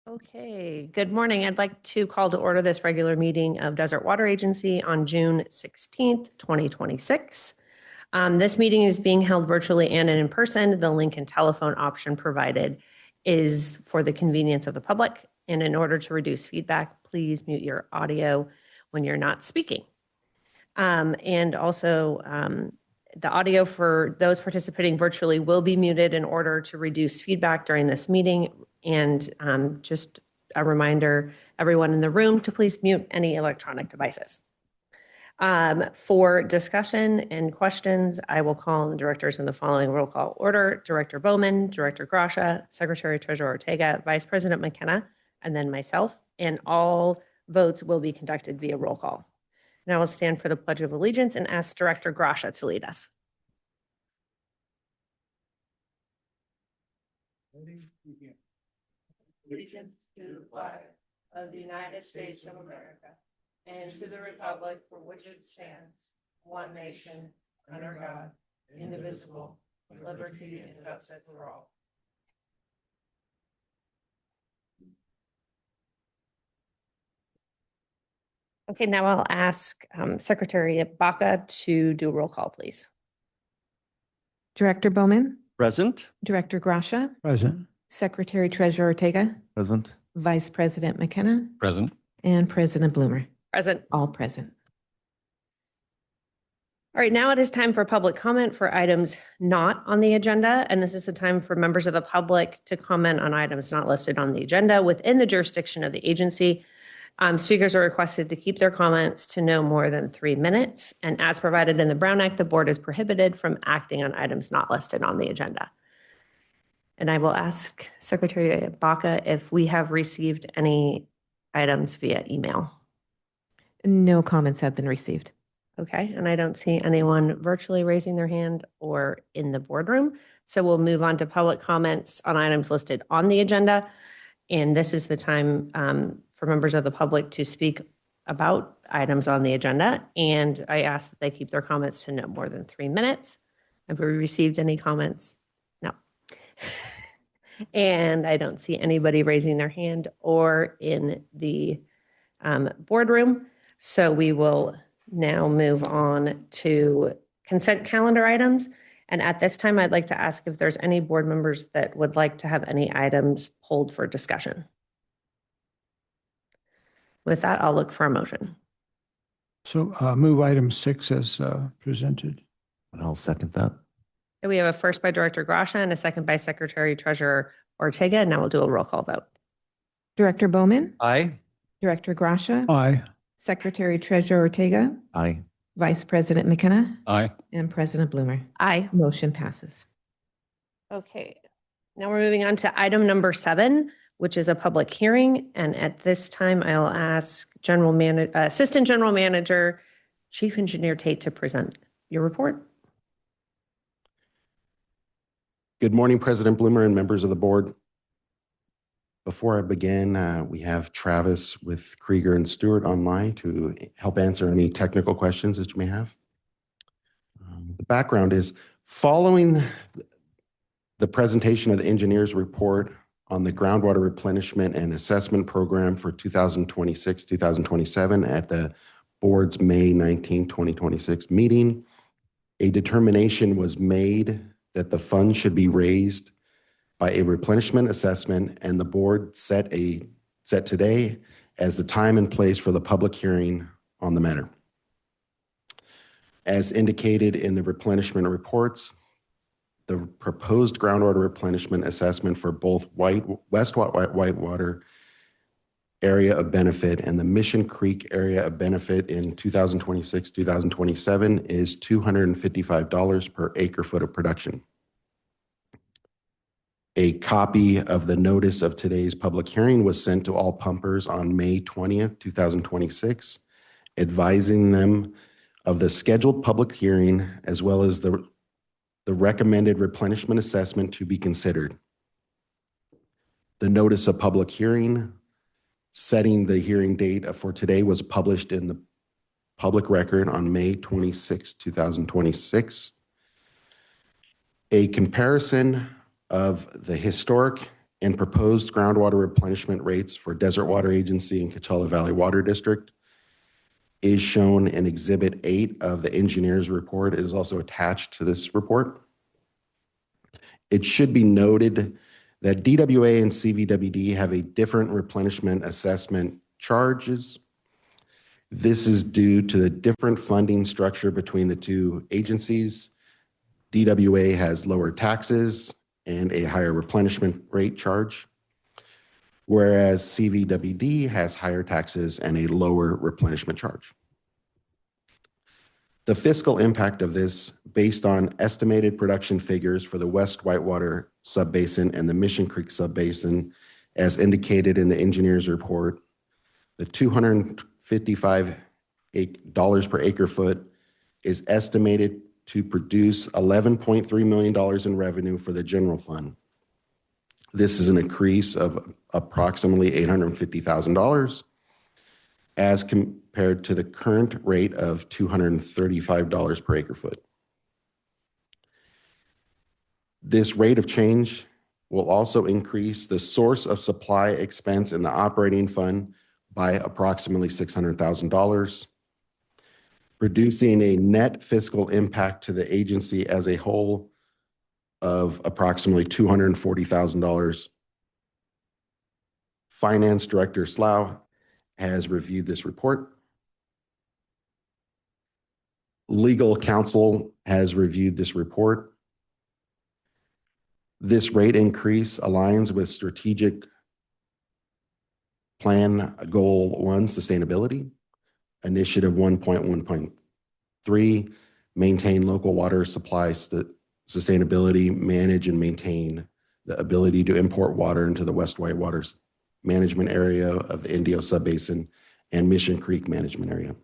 Okay, good morning. I'd like to call to order this regular meeting of Desert Water Agency on June 16th, 2026. This meeting is being held virtually and in person. The link and telephone option provided is for the convenience of the public. And in order to reduce feedback, please mute your audio when you're not speaking. And also, the audio for those participating virtually will be muted in order to reduce feedback during this meeting. And just a reminder, everyone in the room to please mute any electronic devices. For discussion and questions, I will call on the directors in the following roll call order: Director Bowman, Director Gracia, Secretary Treasurer Ortega, Vice President McKenna, and then myself. And all votes will be conducted via roll call. And I will stand for the Pledge of Allegiance and ask Director Gracia to lead us. Allegiance to the flag of the United States of America and to the republic for which it stands, one nation, under God, indivisible, with liberty and justice for all. Okay, now I'll ask Secretary Baca to do a roll call, please. Director Bowman. Present. Director Gracia. Present. Secretary Treasurer Ortega. Present. Vice President McKenna. Present. And President Bloomer. Present. All present. All right, now it is time for public comment for items not on the agenda. And this is the time for members of the public to comment on items not listed on the agenda within the jurisdiction of the agency. Speakers are requested to keep their comments to no more than 3 minutes. And as provided in the Brown Act, the board is prohibited from acting on items not listed on the agenda. And I will ask Secretary Baca if we have received any items via email. No comments have been received. Okay, and I don't see anyone virtually raising their hand or in the boardroom. So we'll move on to public comments on items listed on the agenda. And this is the time for members of the public to speak about items on the agenda. And I ask that they keep their comments to no more than 3 minutes. Have we received any comments? No. And I don't see anybody raising their hand or in the boardroom. So we will now move on to consent calendar items. And at this time, I'd like to ask if there's any board members that would like to have any items pulled for discussion. With that, I'll look for a motion. So move item 6 as presented. And I'll second that. We have a first by Director Gracia and a second by Secretary Treasurer Ortega. And now we'll do a roll call vote. Director Bowman. Aye. Director Gracia. Aye. Secretary Treasurer Ortega. Aye. Vice President McKenna. Aye. And President Bloomer. Aye. Motion passes. Okay. Now we're moving on to item number 7, which is a public hearing. And at this time, I'll ask Assistant General Manager, Chief Engineer Tate to present your report. Good morning, President Bloomer and members of the board. Before I begin, we have Travis with Krieger and Stewart online to help answer any technical questions that you may have. The background is following the presentation of the engineer's report on the groundwater replenishment and assessment program for 2026-2027 at the board's May 19, 2026 meeting, a determination was made that the fund should be raised by a replenishment assessment, and the board set today as the time and place for the public hearing on the matter. As indicated in the replenishment reports, the proposed groundwater replenishment assessment for both West Whitewater area of benefit and the Mission Creek area of benefit in 2026-2027 is $255 per acre foot of production. A copy of the notice of today's public hearing was sent to all pumpers on May 20th, 2026, advising them of the scheduled public hearing as well as the recommended replenishment assessment to be considered. The notice of public hearing setting the hearing date for today was published in the public record on May 26, 2026. A comparison of the historic and proposed groundwater replenishment rates for Desert Water Agency and Coachella Valley Water District is shown in Exhibit 8 of the engineer's report. It is also attached to this report. It should be noted that DWA and CVWD have a different replenishment assessment charges. This is due to the different funding structure between the two agencies. DWA has lower taxes and a higher replenishment rate charge, whereas CVWD has higher taxes and a lower replenishment charge. The fiscal impact of this, based on estimated production figures for the West Whitewater Subbasin and the Mission Creek Subbasin, as indicated in the engineer's report, the $255 per acre foot is estimated to produce $11.3 million in revenue for the general fund. This is an increase of approximately $850,000 as compared to the current rate of $235 per acre foot. This rate of change will also increase the source of supply expense in the operating fund by approximately $600,000, producing a net fiscal impact to the agency as a whole of approximately $240,000. Finance Director Slough has reviewed this report. Legal counsel has reviewed this report. This rate increase aligns with strategic plan goal 1, sustainability, initiative 1.1.3, maintain local water supply sustainability, manage and maintain the ability to import water into the West Whitewater management area of the Indio Subbasin and Mission Creek management area.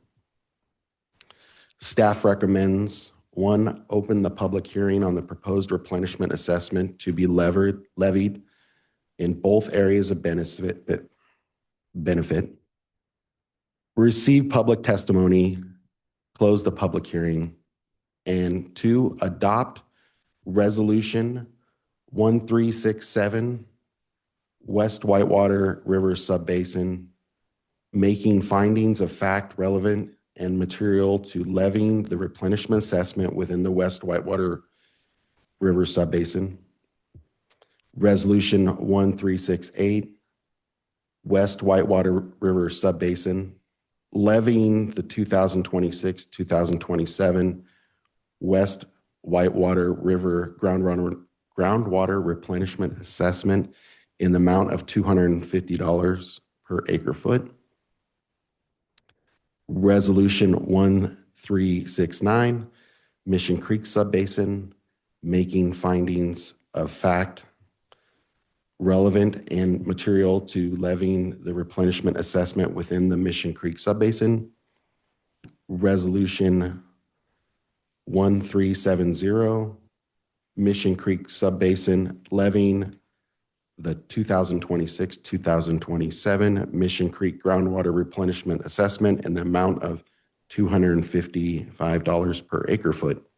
Staff recommends 1, open the public hearing on the proposed replenishment assessment to be levied in both areas of benefit. Receive public testimony, close the public hearing, and 2, adopt Resolution 1367, West Whitewater River Subbasin, making findings of fact relevant and material to levying the replenishment assessment within the West Whitewater River Subbasin. Resolution 1368, West Whitewater River Subbasin, levying the 2026-2027 West Whitewater River groundwater replenishment assessment in the amount of $250 per acre foot. Resolution 1369, Mission Creek Subbasin, making findings of fact relevant and material to levying the replenishment assessment within the Mission Creek Subbasin. Resolution 1370, Mission Creek Subbasin, levying the 2026-2027 Mission Creek groundwater replenishment assessment in the amount of $255 per acre foot.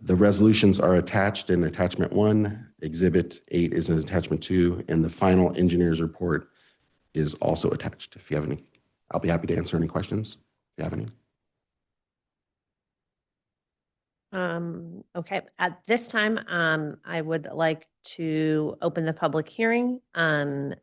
The resolutions are attached in Attachment 1. Exhibit 8 is in Attachment 2, and the final engineer's report is also attached. If you have any, I'll be happy to answer any questions if you have any. Okay, at this time, I would like to open the public hearing on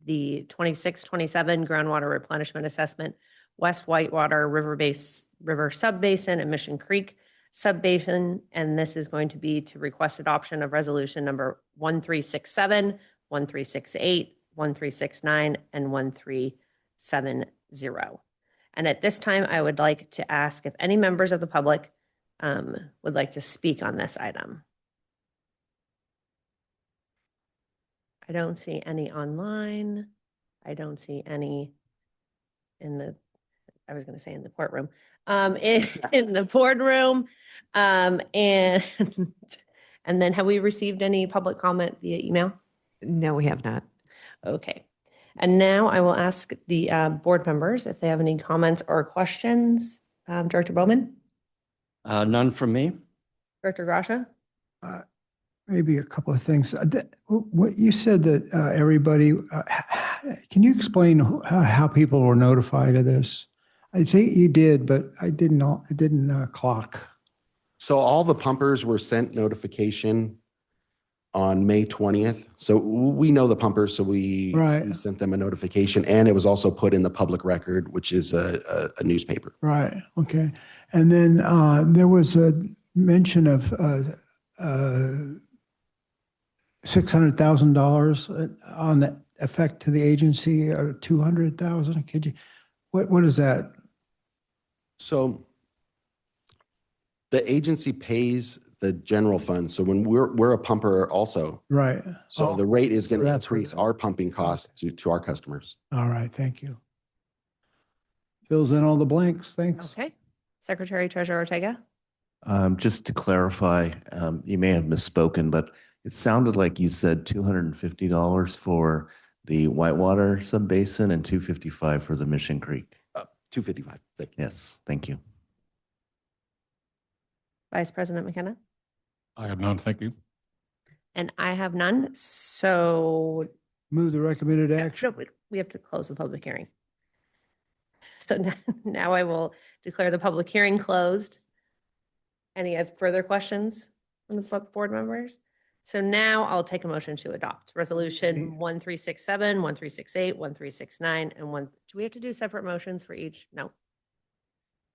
the 26-27 groundwater replenishment assessment, West Whitewater River Subbasin and Mission Creek Subbasin, and this is going to be to request adoption of resolution number 1367, 1368, 1369, and 1370. And at this time, I would like to ask if any members of the public would like to speak on this item. I don't see any online. I don't see any in the, I was going to say in the courtroom, in the boardroom. And then have we received any public comment via email? No, we have not. Okay. And now I will ask the board members if they have any comments or questions. Director Bowman? None from me. Director Grasha? maybe a couple of things. What you said that everybody, can you explain how people were notified of this? I think you did, but I didn't clock. So all the pumpers were sent notification on May 20th. So we know the pumpers, so we Right. sent them a notification, and it was also put in the public record, which is a newspaper. Right, okay. And then there was a mention of $600,000 on the effect to the agency, or 200,000. Could you, what is that? So the agency pays the general fund. So when we're a pumper also, Right. so Oh, the rate is going to that's increase what- our pumping costs to our customers. All right, thank you. Fills in all the blanks, thanks. Okay. Secretary Treasurer Ortega? Just to clarify, you may have misspoken, but it sounded like you said $250 for the Whitewater Subbasin and $255 for the Mission Creek. 255. Thank you. Yes, thank you. Vice President McKenna? I have none, thank you. And I have none. So Move the recommended action. no, we have to close the public hearing. So now I will declare the public hearing closed. Any further questions from the board members? So now I'll take a motion to adopt Resolution 1367, 1368, 1369, and do we have to do separate motions for each? No.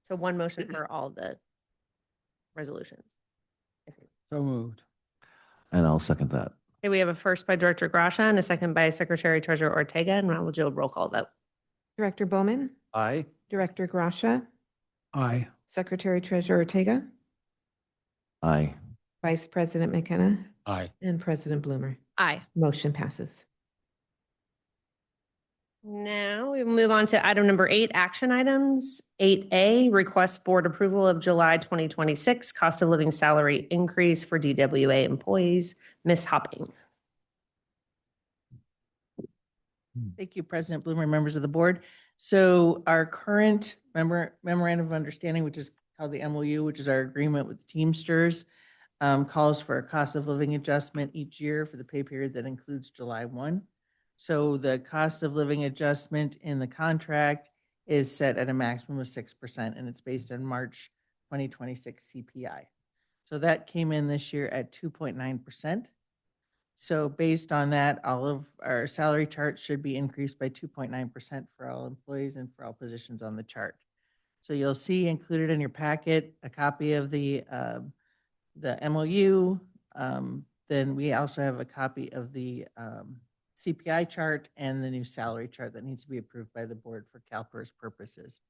So one motion for all the resolutions. So moved. And I'll second that. Okay, we have a first by Director Grasha and a second by Secretary Treasurer Ortega, and I will do a roll call vote. Director Bowman, Aye. Director Gracia, Aye. Secretary Treasurer Ortega, Aye. Vice President McKenna, Aye. and President Bloomer. Aye. Motion passes. Now we move on to item number 8, action items. 8A, request board approval of July 2026 cost of living salary increase for DWA employees. Ms. Hopping. Thank you, President Bloomer, members of the board. So our current memorandum of understanding, which is called the MOU, which is our agreement with Teamsters, calls for a cost of living adjustment each year for the pay period that includes July 1. So the cost of living adjustment in the contract is set at a maximum of 6%, and it's based on March 2026 CPI. So that came in this year at 2.9%. So based on that, all of our salary charts should be increased by 2.9% for all employees and for all positions on the chart. So you'll see included in your packet a copy of the MOU. Then we also have a copy of the CPI chart and the new salary chart that needs to be approved by the board for CalPERS purposes.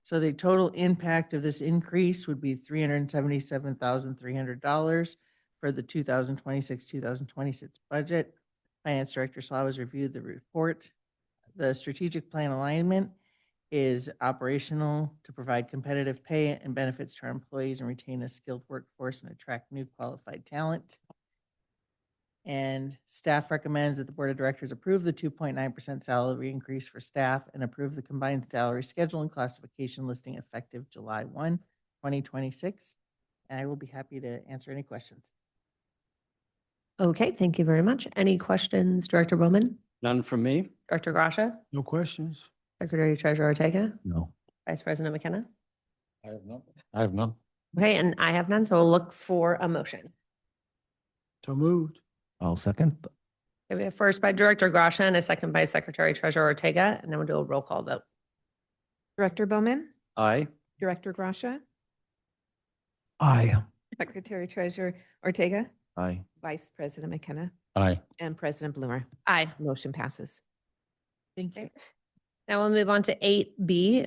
So the total impact of this increase would be $377,300 for the 2026-2026 budget. Finance Director Slaw has reviewed the report. The strategic plan alignment is operational to provide competitive pay and benefits to our employees and retain a skilled workforce and attract new qualified talent. And staff recommends that the Board of Directors approve the 2.9% salary increase for staff and approve the combined salary schedule and classification listing effective July 1, 2026. And I will be happy to answer any questions. Okay, thank you very much. Any questions, Director Bowman? None from me? Director Grasha? No questions? Secretary Treasurer Ortega? No. Vice President McKenna? I have none. I have none. Okay, and I have none, so we'll look for a motion. So moved. I'll second. Okay, we have first by Director Grasha and a second by Secretary Treasurer Ortega, and then we'll do a roll call vote. Director Bowman, Aye. Director Gracia, Aye. Secretary Treasurer Ortega, Aye. Vice President McKenna, Aye. and President Bloomer. Aye. Motion passes. Thank you. Now we'll move on to 8B,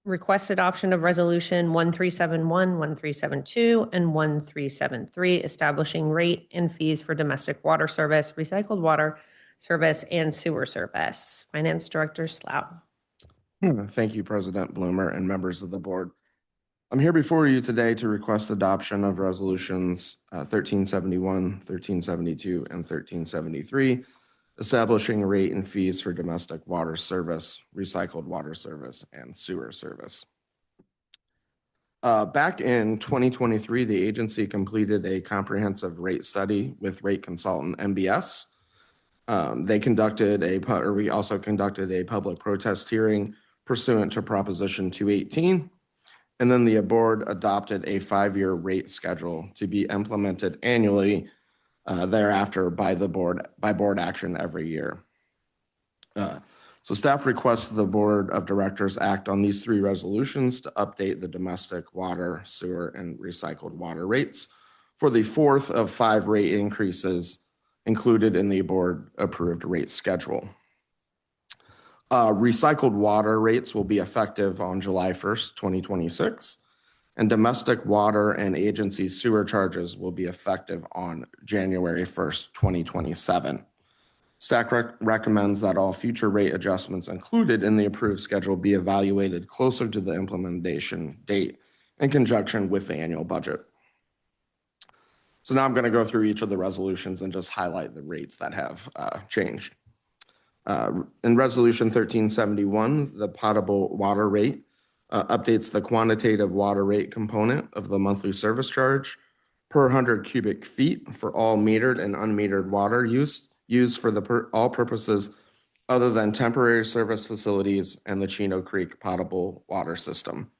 request adoption of Resolution 1371, 1372, and 1373, establishing rate and fees for domestic water service, recycled water service, and sewer service. Finance Director Slough. Thank you, President Bloomer and members of the board. I'm here before you today to request adoption of resolutions 1371, 1372, and 1373, establishing rate and fees for domestic water service, recycled water service, and sewer service. Back in 2023, the agency completed a comprehensive rate study with rate consultant MBS. We also conducted a public protest hearing pursuant to Proposition 218. And then the board adopted a 5-year rate schedule to be implemented annually thereafter by board action every year. So staff requests the Board of Directors act on these 3 resolutions to update the domestic water, sewer, and recycled water rates for the 4th of 5 rate increases included in the board-approved rate schedule. Recycled water rates will be effective on July 1st, 2026, and domestic water and agency sewer charges will be effective on January 1st, 2027. Staff recommends that all future rate adjustments included in the approved schedule be evaluated closer to the implementation date in conjunction with the annual budget. So now I'm going to go through each of the resolutions and just highlight the rates that have changed. In Resolution 1371, the potable water rate updates the quantitative water rate component of the monthly service charge per 100 cubic feet for all metered and unmetered water used for all purposes other than temporary service facilities and the Chino Creek potable water system.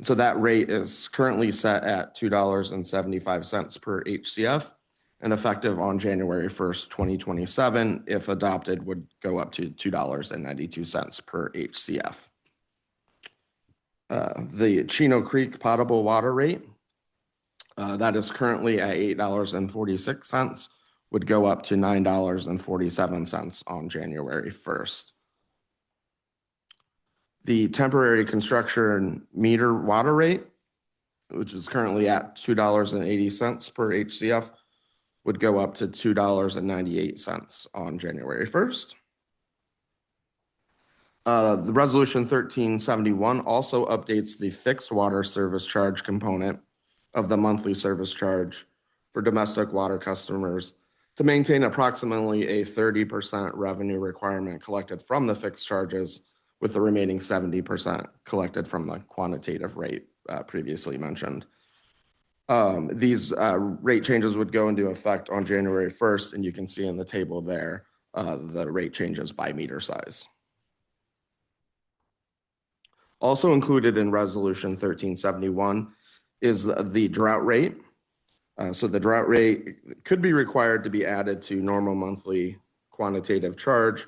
So that rate is currently set at $2.75 per HCF and effective on January 1st, 2027. If adopted, would go up to $2.92 per HCF. The Chino Creek potable water rate, that is currently at $8.46, would go up to $9.47 on January 1st. The temporary construction meter water rate, which is currently at $2.80 per HCF, would go up to $2.98 on January 1st. The Resolution 1371 also updates the fixed water service charge component of the monthly service charge for domestic water customers to maintain approximately a 30% revenue requirement collected from the fixed charges, with the remaining 70% collected from the quantitative rate previously mentioned. These rate changes would go into effect on January 1st, and you can see in the table there the rate changes by meter size. Also included in Resolution 1371 is the drought rate. So the drought rate could be required to be added to normal monthly quantitative charge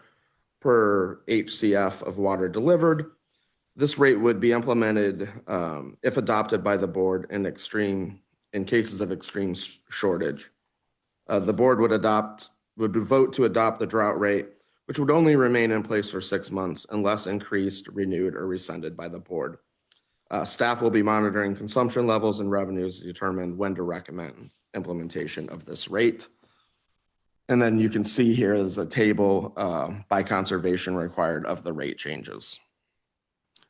per HCF of water delivered. This rate would be implemented if adopted by the board in cases of extreme shortage. The board would vote to adopt the drought rate, which would only remain in place for 6 months unless increased, renewed, or rescinded by the board. Staff will be monitoring consumption levels and revenues to determine when to recommend implementation of this rate. And then you can see here is a table by conservation required of the rate changes.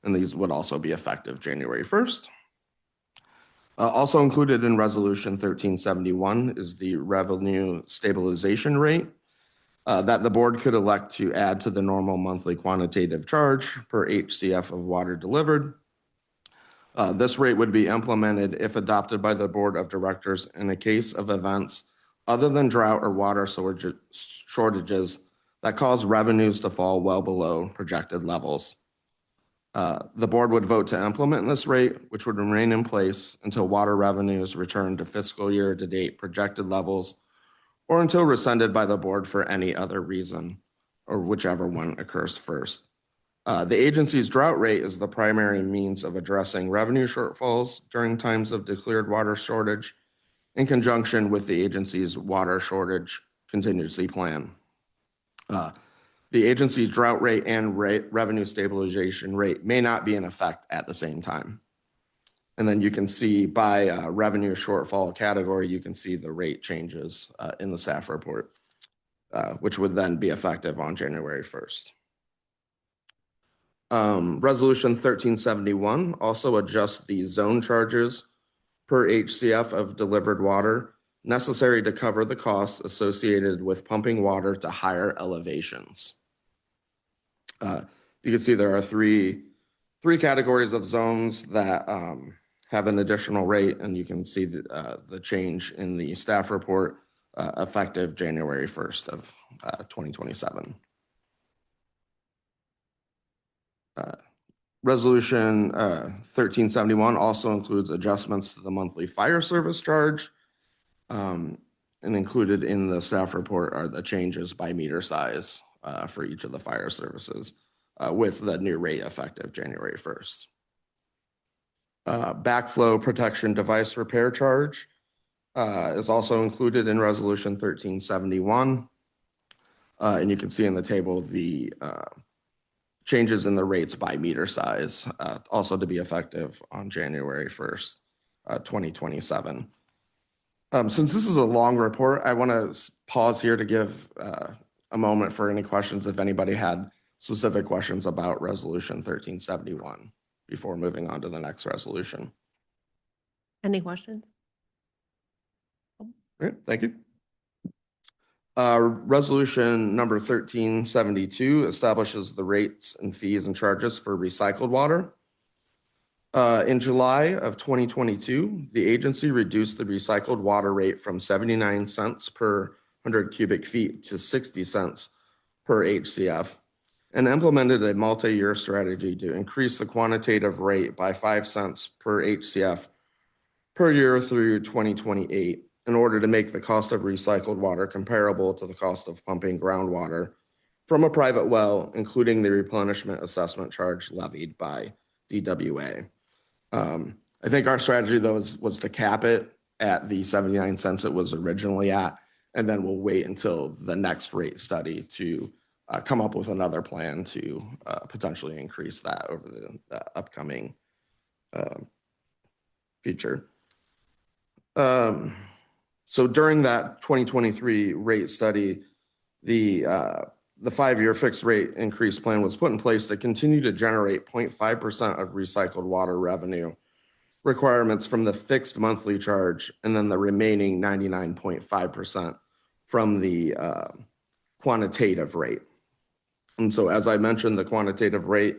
And these would also be effective January 1st. Also included in Resolution 1371 is the revenue stabilization rate that the board could elect to add to the normal monthly quantitative charge per HCF of water delivered. This rate would be implemented if adopted by the Board of Directors in a case of events other than drought or water shortages that cause revenues to fall well below projected levels. The board would vote to implement this rate, which would remain in place until water revenues return to fiscal year to date projected levels, or until rescinded by the board for any other reason, or whichever one occurs first. The agency's drought rate is the primary means of addressing revenue shortfalls during times of declared water shortage in conjunction with the agency's water shortage contingency plan. The agency's drought rate and revenue stabilization rate may not be in effect at the same time. And then you can see by revenue shortfall category, you can see the rate changes in the staff report, which would then be effective on January 1st. Resolution 1371 also adjusts the zone charges per HCF of delivered water necessary to cover the costs associated with pumping water to higher elevations. You can see there are three categories of zones that have an additional rate, and you can see the change in the staff report effective January 1st of 2027. Resolution 1371 also includes adjustments to the monthly fire service charge. And included in the staff report are the changes by meter size for each of the fire services with the new rate effective January 1st. Backflow protection device repair charge is also included in Resolution 1371. And you can see in the table the changes in the rates by meter size, also to be effective on January 1st, 2027. Since this is a long report, I want to pause here to give a moment for any questions if anybody had specific questions about Resolution 1371 before moving on to the next resolution. Any questions? Great, thank you. Resolution number 1372 establishes the rates and fees and charges for recycled water. In July of 2022, the agency reduced the recycled water rate from 79 cents per 100 cubic feet to 60 cents per HCF and implemented a multi-year strategy to increase the quantitative rate by 5 cents per HCF per year through 2028 in order to make the cost of recycled water comparable to the cost of pumping groundwater from a private well, including the replenishment assessment charge levied by DWA. I think our strategy, though, was to cap it at the 79 cents it was originally at, and then we'll wait until the next rate study to come up with another plan to potentially increase that over the upcoming future. So during that 2023 rate study, the 5-year fixed rate increase plan was put in place to continue to generate 0.5% of recycled water revenue requirements from the fixed monthly charge, and then the remaining 99.5% from the quantitative rate. And so, as I mentioned, the quantitative rate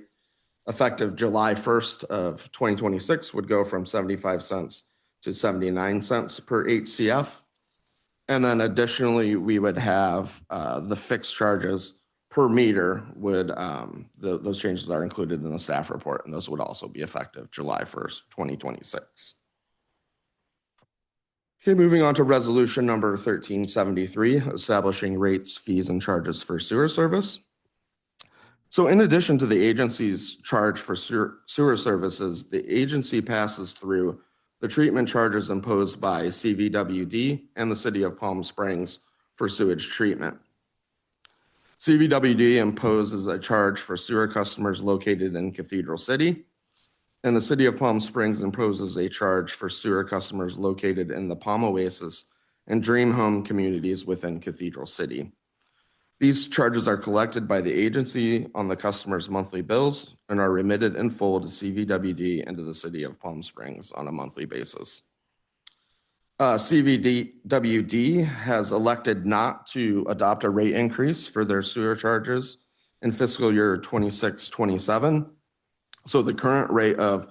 effective July 1st of 2026 would go from 75 cents to 79 cents per HCF. And then additionally, we would have the fixed charges per meter would, those changes are included in the staff report, and those would also be effective July 1st, 2026. Okay, moving on to resolution number 1373, establishing rates, fees, and charges for sewer service. So in addition to the agency's charge for sewer services, the agency passes through the treatment charges imposed by CVWD and the City of Palm Springs for sewage treatment. CVWD imposes a charge for sewer customers located in Cathedral City, and the City of Palm Springs imposes a charge for sewer customers located in the Palm Oasis and Dream Home communities within Cathedral City. These charges are collected by the agency on the customer's monthly bills and are remitted in full to CVWD and to the City of Palm Springs on a monthly basis. CVWD has elected not to adopt a rate increase for their sewer charges in fiscal year 26-27. So the current rate of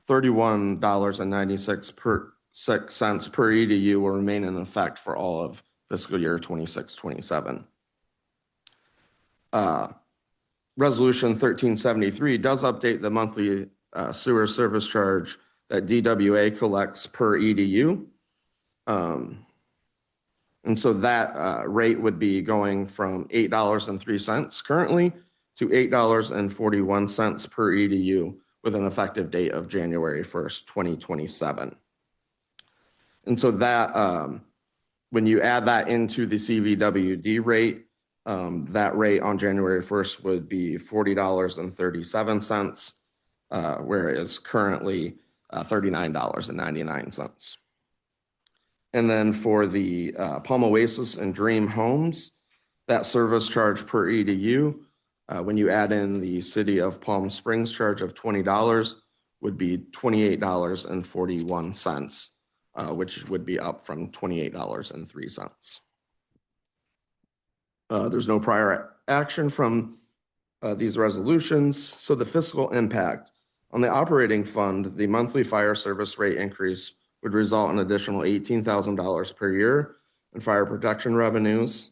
$31.96 per EDU will remain in effect for all of fiscal year 26-27. Resolution 1373 does update the monthly sewer service charge that DWA collects per EDU. And so that rate would be going from $8.03 currently to $8.41 per EDU with an effective date of January 1st, 2027. And so that, when you add that into the CVWD rate, that rate on January 1st would be $40.37, whereas currently $39.99. And then for the Palm Oasis and Dream Homes, that service charge per EDU, when you add in the City of Palm Springs charge of $20, would be $28.41, which would be up from $28.03. There's no prior action from these resolutions, so the fiscal impact On the operating fund, the monthly fire service rate increase would result in additional $18,000 per year in fire protection revenues.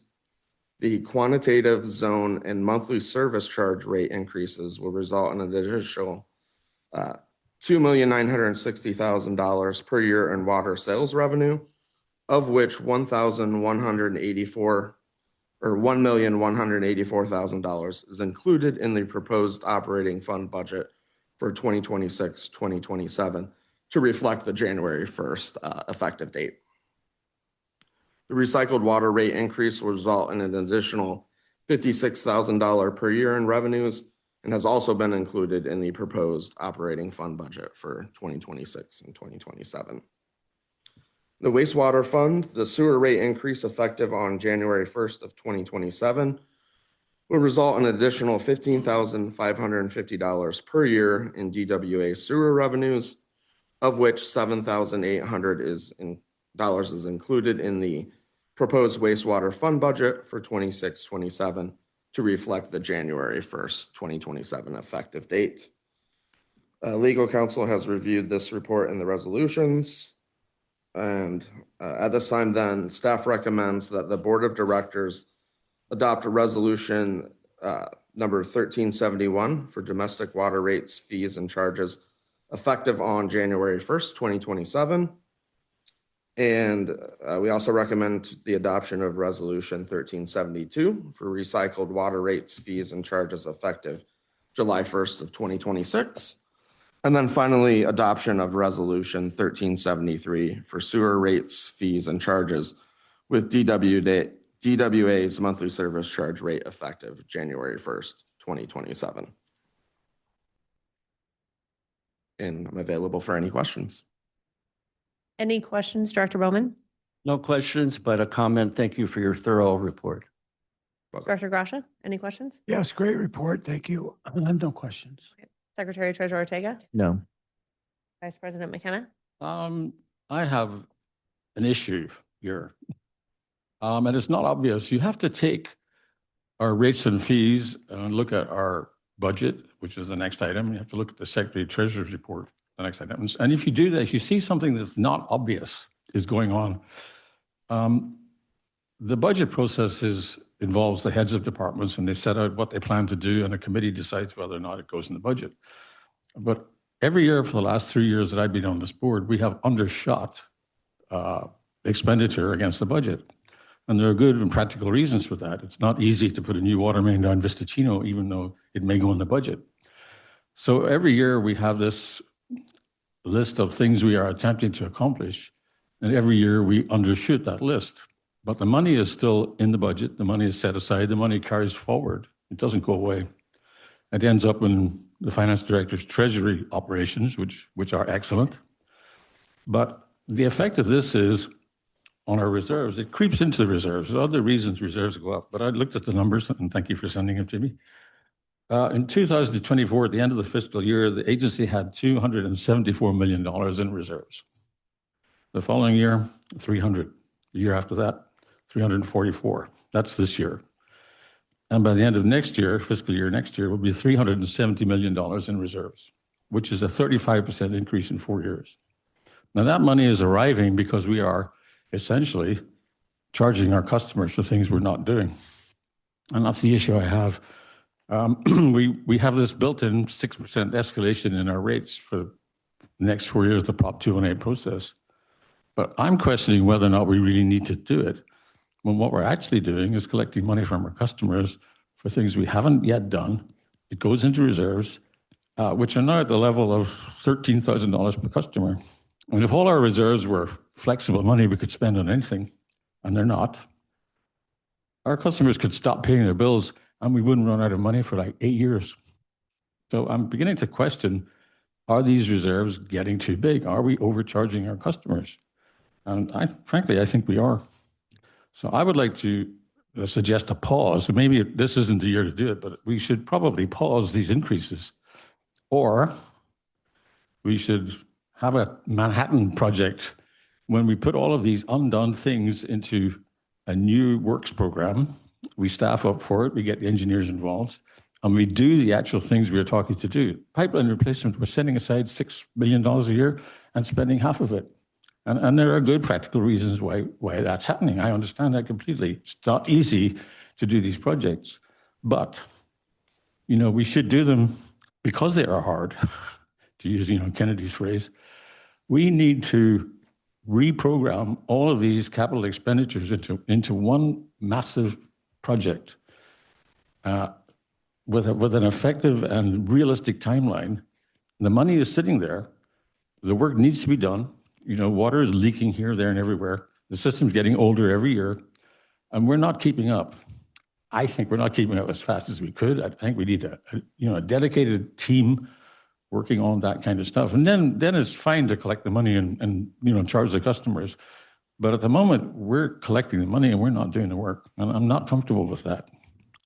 The quantitative zone and monthly service charge rate increases will result in an additional $2,960,000 per year in water sales revenue, of which $1,184,000 is included in the proposed operating fund budget for 2026-2027 to reflect the January 1st effective date. The recycled water rate increase will result in an additional $56,000 per year in revenues and has also been included in the proposed operating fund budget for 2026 and 2027. The wastewater fund, the sewer rate increase effective on January 1st of 2027 will result in an additional $15,550 per year in DWA sewer revenues, of which $7,800 is included in the proposed wastewater fund budget for 26-27 to reflect the January 1st, 2027 effective date. Legal counsel has reviewed this report and the resolutions. And at this time, then, staff recommends that the Board of Directors adopt a resolution number 1371 for domestic water rates, fees, and charges effective on January 1st, 2027. And we also recommend the adoption of Resolution 1372 for recycled water rates, fees, and charges effective July 1st of 2026. And then finally, adoption of Resolution 1373 for sewer rates, fees, and charges with DWA's monthly service charge rate effective January 1st, 2027. And I'm available for any questions. Any questions, Director Bowman? No questions, but a comment. Thank you for your thorough report. Director Gracia, any questions? Yes, great report. Thank you. I have no questions. Secretary Treasurer Ortega? No. Vice President McKenna? I have an issue here. And it's not obvious. You have to take our rates and fees and look at our budget, which is the next item. You have to look at the Secretary Treasurer's report, the next item. And if you do that, you see something that's not obvious is going on. The budget process involves the heads of departments, and they set out what they plan to do, and a committee decides whether or not it goes in the budget. But every year for the last 3 years that I've been on this board, we have undershot expenditure against the budget. And there are good and practical reasons for that. It's not easy to put a new water main down Vistachino, even though it may go in the budget. So every year we have this list of things we are attempting to accomplish, and every year we undershoot that list. But the money is still in the budget. The money is set aside. The money carries forward. It doesn't go away. It ends up in the finance director's treasury operations, which are excellent. But the effect of this is on our reserves. It creeps into the reserves. There's other reasons reserves go up, but I looked at the numbers, and thank you for sending them to me. In 2024, at the end of the fiscal year, the agency had $274 million in reserves. The following year, 300. The year after that, 344. That's this year. And by the end of next year, fiscal year next year, will be $370 million in reserves, which is a 35% increase in 4 years. Now that money is arriving because we are essentially charging our customers for things we're not doing. And that's the issue I have. We have this built-in 6% escalation in our rates for the next 4 years, the Prop 218 process. But I'm questioning whether or not we really need to do it when what we're actually doing is collecting money from our customers for things we haven't yet done. It goes into reserves, which are now at the level of $13,000 per customer. And if all our reserves were flexible money we could spend on anything, and they're not, our customers could stop paying their bills and we wouldn't run out of money for like 8 years. So I'm beginning to question, are these reserves getting too big? Are we overcharging our customers? And frankly, I think we are. So I would like to suggest a pause. Maybe this isn't the year to do it, but we should probably pause these increases. Or we should have a Manhattan Project when we put all of these undone things into a new works program. We staff up for it. We get the engineers involved. and we do the actual things we're talking to do. Pipeline replacement, we're setting aside $6 million a year and spending half of it. And there are good practical reasons why that's happening. I understand that completely. It's not easy to do these projects, but, we should do them because they are hard, to use, Kennedy's phrase. We need to reprogram all of these capital expenditures into one massive project with an effective and realistic timeline. The money is sitting there. The work needs to be done. Water is leaking here, there, and everywhere. The system's getting older every year, and we're not keeping up. I think we're not keeping up as fast as we could. I think we need a dedicated team working on that kind of stuff. And then it's fine to collect the money and charge the customers. But at the moment, we're collecting the money and we're not doing the work. And I'm not comfortable with that.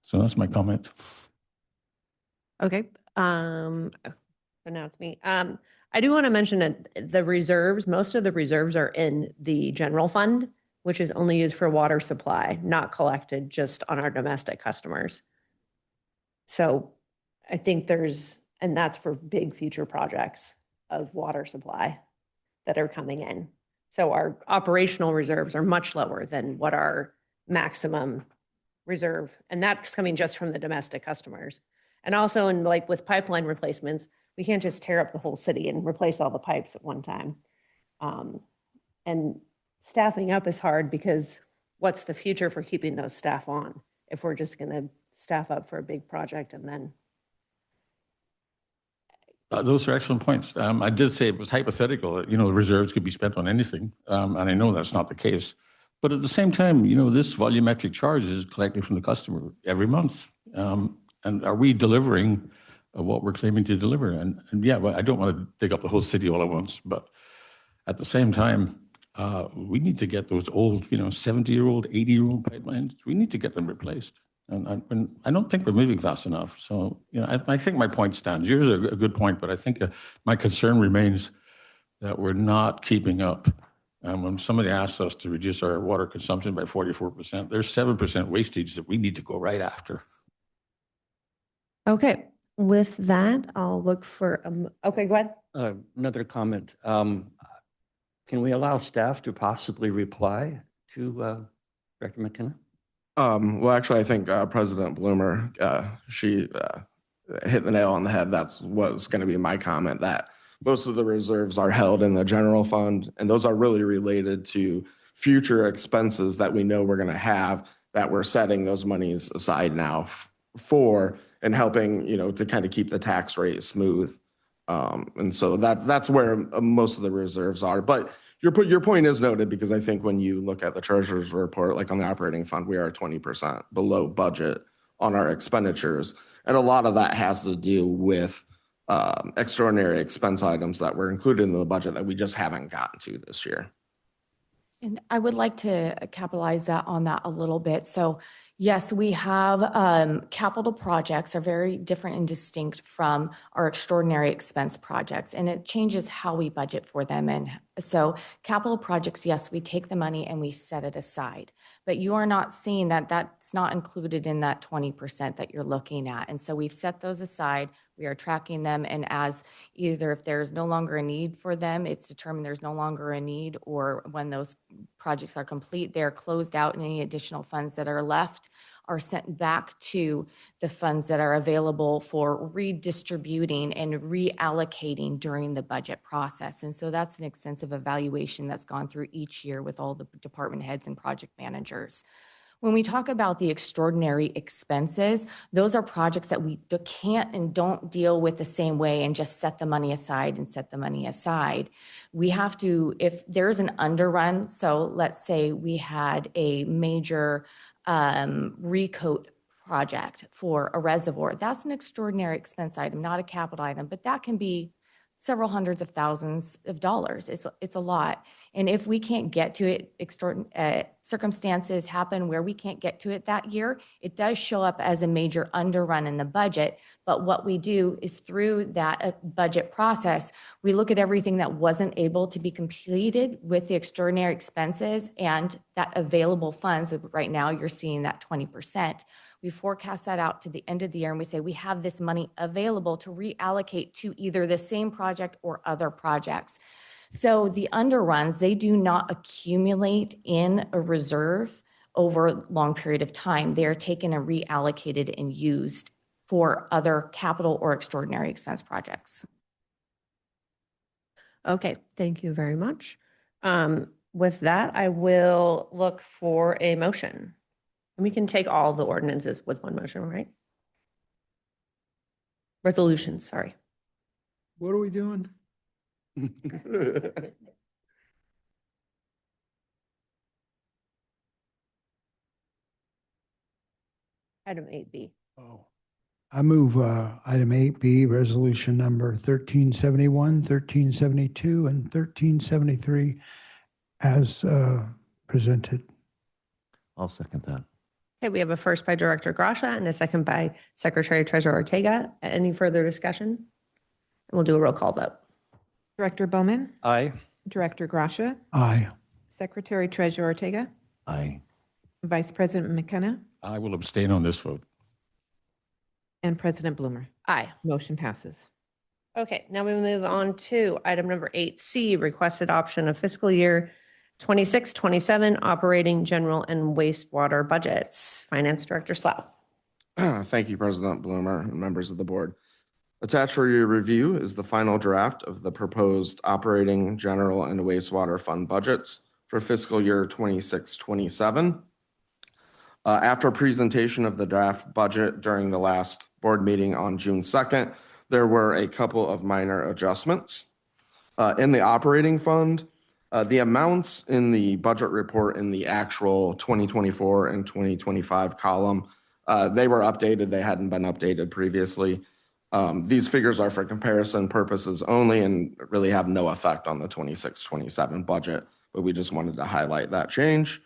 So that's my comment. Okay. So now it's me. I do want to mention that the reserves, most of the reserves are in the general fund, which is only used for water supply, not collected just on our domestic customers. So I think and that's for big future projects of water supply that are coming in. So our operational reserves are much lower than what our maximum reserve, and that's coming just from the domestic customers. And also with pipeline replacements, we can't just tear up the whole city and replace all the pipes at one time. And staffing up is hard because what's the future for keeping those staff on if we're just going to staff up for a big project and then? Those are excellent points. I did say it was hypothetical. The reserves could be spent on anything, and I know that's not the case. But at the same time, this volumetric charge is collected from the customer every month. And are we delivering what we're claiming to deliver? And yeah, well, I don't want to dig up the whole city all at once, but at the same time, we need to get those old, 70-year-old, 80-year-old pipelines. We need to get them replaced. And I don't think we're moving fast enough. So, I think my point stands. Yours is a good point, but I think my concern remains that we're not keeping up. And when somebody asks us to reduce our water consumption by 44%, there's 7% wastage that we need to go right after. Okay. With that, I'll look for, okay, go ahead. Another comment. Can we allow staff to possibly reply to Director McKenna? Well, actually, I think President Bloomer, she hit the nail on the head. That's what's going to be my comment, that most of the reserves are held in the general fund, and those are really related to future expenses that we know we're going to have, that we're setting those monies aside now for, and helping, to kind of keep the tax rate smooth. And so that's where most of the reserves are. But your point is noted, because I think when you look at the treasurer's report, like on the operating fund, we are 20% below budget on our expenditures. And a lot of that has to do with extraordinary expense items that were included in the budget that we just haven't gotten to this year. And I would like to capitalize on that a little bit. So yes, we have capital projects are very different and distinct from our extraordinary expense projects, and it changes how we budget for them. And so capital projects, yes, we take the money and we set it aside, but you are not seeing that that's not included in that 20% that you're looking at. And so we've set those aside. We are tracking them, and as either if there's no longer a need for them, it's determined there's no longer a need, or when those projects are complete, they're closed out, and any additional funds that are left are sent back to the funds that are available for redistributing and reallocating during the budget process. And so that's an extensive evaluation that's gone through each year with all the department heads and project managers. When we talk about the extraordinary expenses, those are projects that we can't and don't deal with the same way and just set the money aside and set the money aside. We have to, if there's an underrun, so let's say we had a major recoat project for a reservoir, that's an extraordinary expense item, not a capital item, but that can be several hundreds of thousands of dollars. It's a lot. And if we can't get to it, circumstances happen where we can't get to it that year, it does show up as a major underrun in the budget. But what we do is through that budget process, we look at everything that wasn't able to be completed with the extraordinary expenses and that available funds. Right now, you're seeing that 20%. We forecast that out to the end of the year and we say, we have this money available to reallocate to either the same project or other projects. So the underruns, they do not accumulate in a reserve over a long period of time. They are taken and reallocated and used for other capital or extraordinary expense projects. Okay, thank you very much. With that, I will look for a motion. And we can take all the ordinances with one motion, right? Resolutions, sorry. What are we doing? Item 8B. Oh, I move item 8B, resolution number 1371, 1372, and 1373 as presented. I'll second that. Okay, we have a first by Director Gracia and a second by Secretary Treasurer Ortega. Any further discussion? And we'll do a roll call vote. Director Bowman, Aye. Director Gracia, Aye. Secretary Treasurer Ortega, Aye. Vice President McKenna, I will abstain on this vote. and President Bloomer. Aye. Motion passes. Okay, now we move on to item number 8C, request adoption of fiscal year 26-27 operating general and wastewater budgets. Finance Director Slough. Thank you, President Bloomer and members of the board. Attached for your review is the final draft of the proposed operating general and wastewater fund budgets for fiscal year 26-27. After presentation of the draft budget during the last board meeting on June 2nd, there were a couple of minor adjustments. In the operating fund, the amounts in the budget report in the actual 2024 and 2025 column, they were updated. They hadn't been updated previously. These figures are for comparison purposes only and really have no effect on the 26-27 budget, but we just wanted to highlight that change.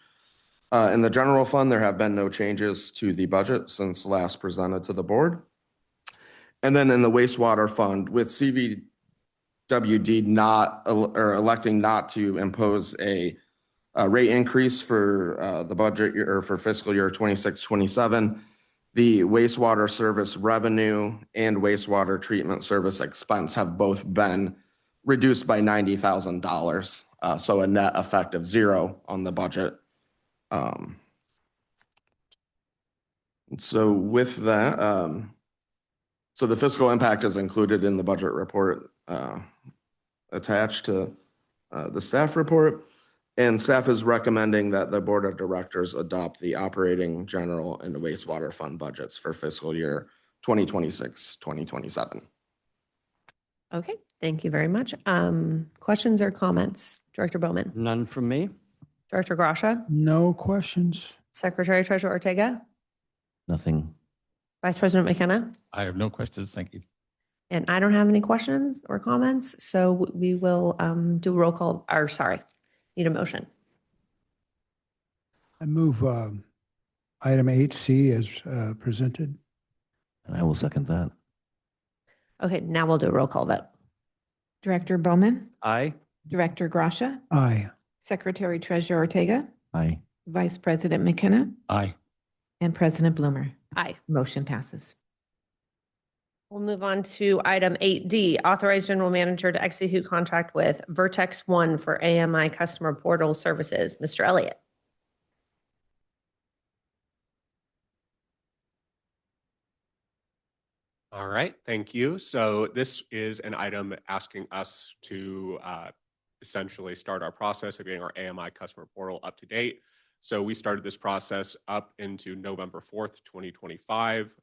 In the general fund, there have been no changes to the budget since last presented to the board. And then in the wastewater fund, with CVWD electing not to impose a rate increase for the budget year or for fiscal year 26-27, the wastewater service revenue and wastewater treatment service expense have both been reduced by $90,000. So a net effect of zero on the budget. So with that, so the fiscal impact is included in the budget report attached to the staff report. And staff is recommending that the board of directors adopt the operating general and wastewater fund budgets for fiscal year 2026-2027. Okay, thank you very much. Questions or comments? Director Bowman. None from me. Director Gracia. No questions. Secretary Treasurer Ortega. Nothing. Vice President McKenna. I have no questions. Thank you. And I don't have any questions or comments, so we will do a roll call, or sorry, need a motion. I move item 8C as presented. And I will second that. Okay, now we'll do a roll call vote. Director Bowman, Aye. Director Gracia, Aye. Secretary Treasurer Ortega, Aye. Vice President McKenna, Aye. and President Bloomer. Aye. Motion passes. We'll move on to item 8D, authorize general manager to execute contract with Vertex One for AMI customer portal services. Mr. Elliott. All right, thank you. So this is an item asking us to essentially start our process of getting our AMI customer portal up to date. So we started this process up into November 4th, 2025.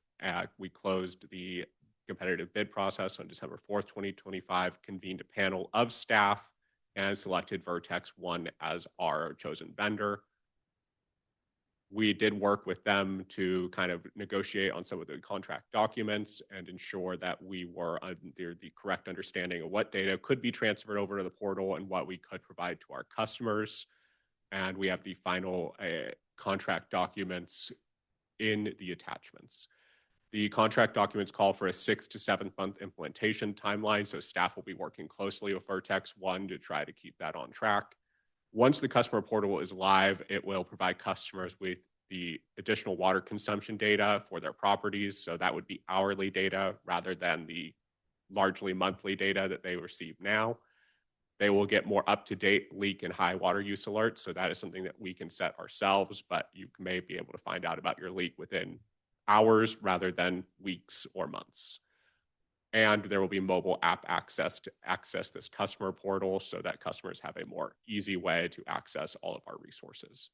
We closed the competitive bid process on December 4th, 2025, convened a panel of staff and selected Vertex One as our chosen vendor. We did work with them to kind of negotiate on some of the contract documents and ensure that we were under the correct understanding of what data could be transferred over to the portal and what we could provide to our customers. And we have the final contract documents in the attachments. The contract documents call for a 6 to 7 month implementation timeline, so staff will be working closely with Vertex One to try to keep that on track. Once the customer portal is live, it will provide customers with the additional water consumption data for their properties. So that would be hourly data rather than the largely monthly data that they receive now. They will get more up-to-date leak and high water use alerts. So that is something that we can set ourselves, but you may be able to find out about your leak within hours rather than weeks or months. And there will be mobile app access to access this customer portal so that customers have a more easy way to access all of our resources.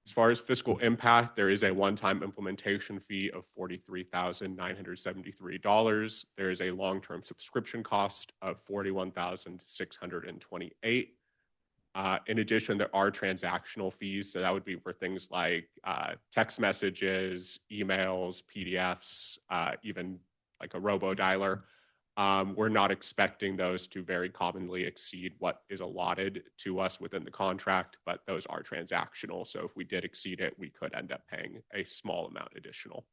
As far as fiscal impact, there is a one-time implementation fee of $43,973. There is a long-term subscription cost of $41,628. In addition, there are transactional fees. So that would be for things like text messages, emails, PDFs, even like a robo-dialer. We're not expecting those to very commonly exceed what is allotted to us within the contract, but those are transactional. So if we did exceed it, we could end up paying a small amount additional.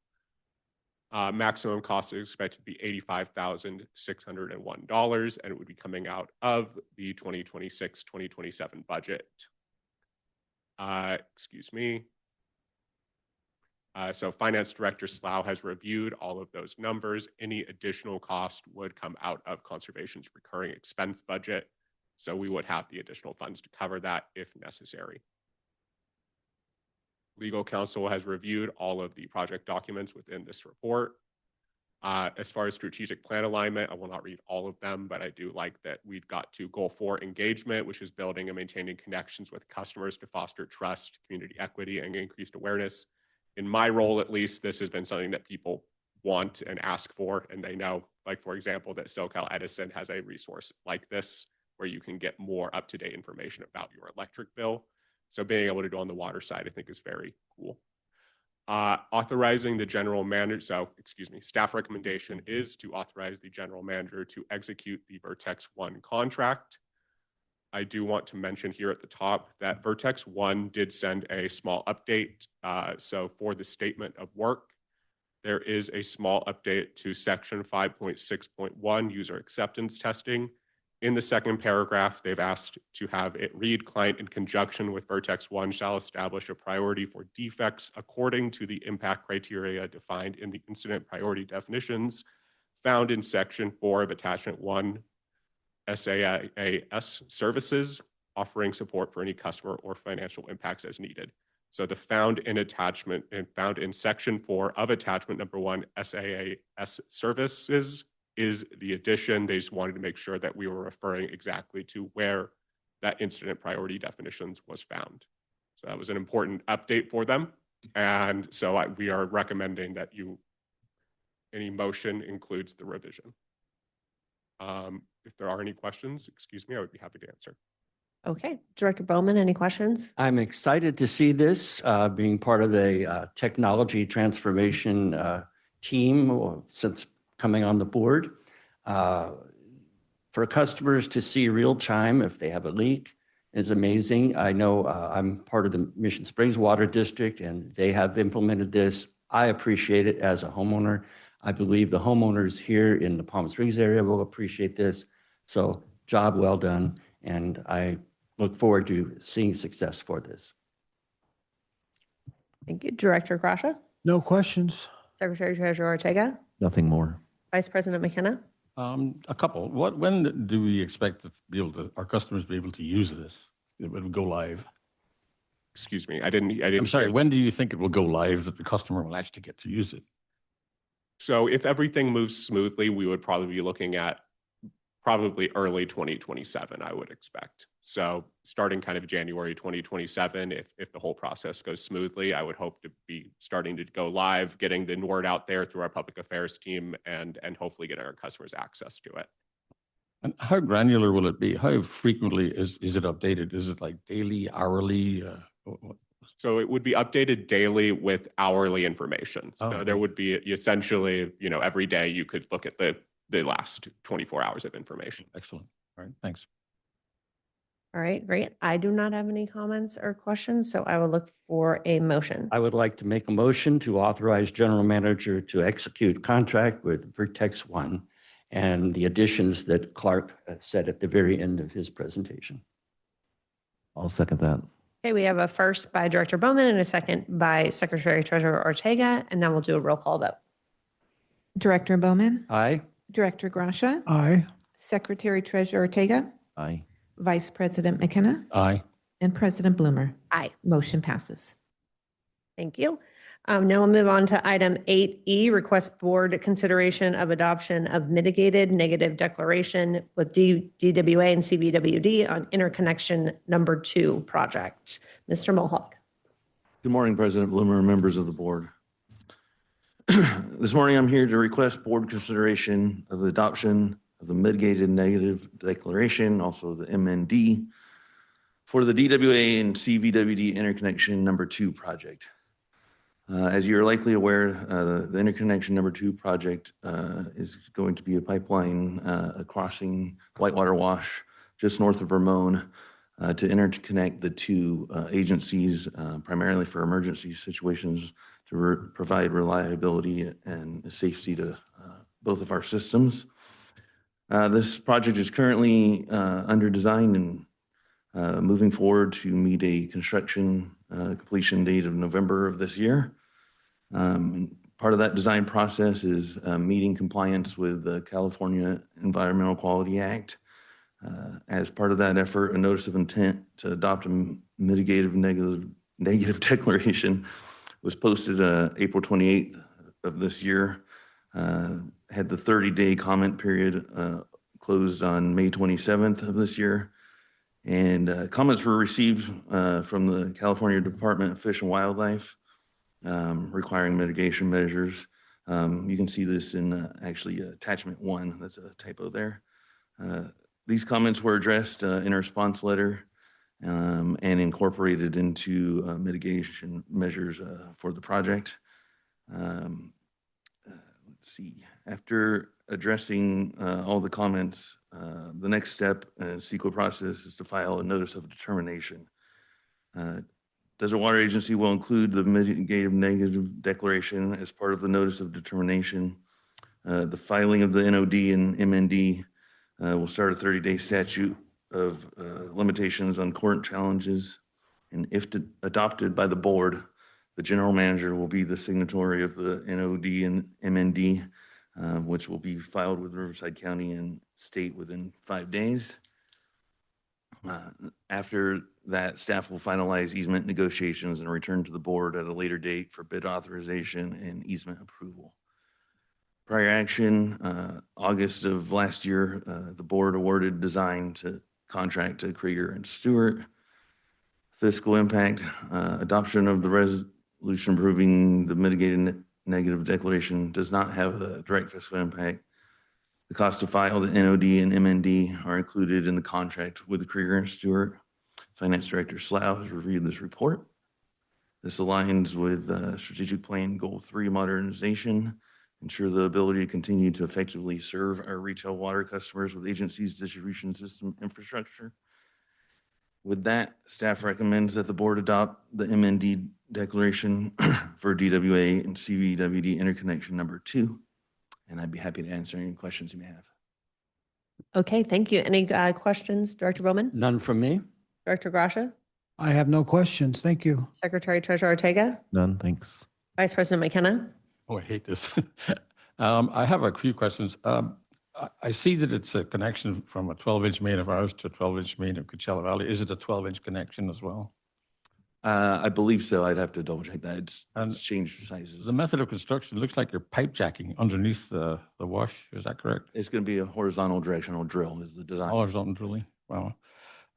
Maximum cost is expected to be $85,601, and it would be coming out of the 2026-2027 budget. Excuse me. So Finance Director Slough has reviewed all of those numbers. Any additional cost would come out of Conservation's recurring expense budget. So we would have the additional funds to cover that if necessary. Legal counsel has reviewed all of the project documents within this report. As far as strategic plan alignment, I will not read all of them, but I do like that we've got to goal 4 engagement, which is building and maintaining connections with customers to foster trust, community equity, and increased awareness. In my role, at least, this has been something that people want and ask for, and they know, like, for example, that SoCal Edison has a resource like this where you can get more up-to-date information about your electric bill. So being able to do on the water side, I think, is very cool. Authorizing the general manager, staff recommendation is to authorize the general manager to execute the Vertex One contract. I do want to mention here at the top that Vertex One did send a small update. So for the statement of work, there is a small update to section 5.6.1 user acceptance testing. In the second paragraph, they've asked to have it read, client in conjunction with Vertex One shall establish a priority for defects according to the impact criteria defined in the incident priority definitions found in section 4 of attachment 1 SaaS services, offering support for any customer or financial impacts as needed. So the found in attachment and found in section 4 of attachment number 1 SaaS services is the addition. They just wanted to make sure that we were referring exactly to where that incident priority definitions was found. So that was an important update for them. And so we are recommending that any motion includes the revision. If there are any questions, excuse me, I would be happy to answer. Okay, Director Bowman, any questions? I'm excited to see this being part of the technology transformation team since coming on the board. For customers to see real time if they have a leak is amazing. I know I'm part of the Mission Springs Water District and they have implemented this. I appreciate it as a homeowner. I believe the homeowners here in the Palm Springs area will appreciate this. So job well done. And I look forward to seeing success for this. Thank you. Director Crasha? No questions. Secretary Treasurer Ortega? Nothing more. Vice President McKenna? A couple. When do we expect to our customers be able to use this? It will go live. Excuse me, I didn't. I'm sorry. When do you think it will go live that the customer will actually get to use it? So if everything moves smoothly, we would probably be looking at probably early 2027, I would expect. So starting kind of January 2027, if the whole process goes smoothly, I would hope to be starting to go live, getting the word out there through our public affairs team and hopefully getting our customers access to it. And how granular will it be? How frequently is it updated? Is it like daily, hourly? So it would be updated daily with hourly information. So Oh. there would be essentially, every day you could look at the last 24 hours of information. Excellent. All right. Thanks. All right, great. I do not have any comments or questions, so I will look for a motion. I would like to make a motion to authorize general manager to execute contract with Vertex One and the additions that Clark said at the very end of his presentation. I'll second that. Okay, we have a first by Director Bowman and a second by Secretary Treasurer Ortega, and now we'll do a roll call vote. Director Bowman, Aye. Director Gracia, Aye. Secretary Treasurer Ortega, Aye. Vice President McKenna, Aye. and President Bloomer. Aye. Motion passes. Thank you. Now we'll move on to item 8E, request board consideration of adoption of mitigated negative declaration with DWA and CVWD on interconnection number 2 project. Mr. Mohawk. Good morning, President Bloomer and members of the board. This morning, I'm here to request board consideration of the adoption of the mitigated negative declaration, also the MND, for the DWA and CVWD interconnection number 2 project. As you're likely aware, the interconnection number 2 project is going to be a pipeline crossing Whitewater Wash just north of Ramon to interconnect the two agencies, primarily for emergency situations, to provide reliability and safety to both of our systems. This project is currently under design and moving forward to meet a construction completion date of November of this year. Part of that design process is meeting compliance with the California Environmental Quality Act. As part of that effort, a notice of intent to adopt a mitigated negative declaration was posted April 28th of this year. Had the 30-day comment period closed on May 27th of this year. And comments were received from the California Department of Fish and Wildlife requiring mitigation measures. You can see this in actually attachment 1. That's a typo there. These comments were addressed in a response letter and incorporated into mitigation measures for the project. Let's see. After addressing all the comments, the next step in the CEQA process is to file a notice of determination. Desert Water Agency will include the mitigated negative declaration as part of the notice of determination. The filing of the NOD and MND will start a 30-day statute of limitations on court challenges. And if adopted by the board, the general manager will be the signatory of the NOD and MND, which will be filed with Riverside County and state within 5 days. After that, staff will finalize easement negotiations and return to the board at a later date for bid authorization and easement approval. Prior action, August of last year, the board awarded design to contract to Krieger and Stewart. Fiscal impact, adoption of the resolution approving the mitigated negative declaration does not have a direct fiscal impact. The cost to file the NOD and MND are included in the contract with Krieger and Stewart. Finance Director Slough has reviewed this report. This aligns with Strategic Plan Goal 3 modernization, ensure the ability to continue to effectively serve our retail water customers with agencies' distribution system infrastructure. With that, staff recommends that the board adopt the MND declaration for DWA and CVWD interconnection number 2. And I'd be happy to answer any questions you may have. Okay, thank you. Any questions, Director Bowman? None from me. Director Gracia? I have no questions. Thank you. Secretary Treasurer Ortega? None, thanks. Vice President McKenna? Oh, I hate this. I have a few questions. I see that it's a connection from a 12-inch main of ours to a 12-inch main of Coachella Valley. Is it a 12-inch connection as well? I believe so. I'd have to double check that. It's And changed sizes. The method of construction looks like you're pipe jacking underneath the wash. Is that correct? It's going to be a horizontal directional drill is the design. Horizontal drilling. Wow.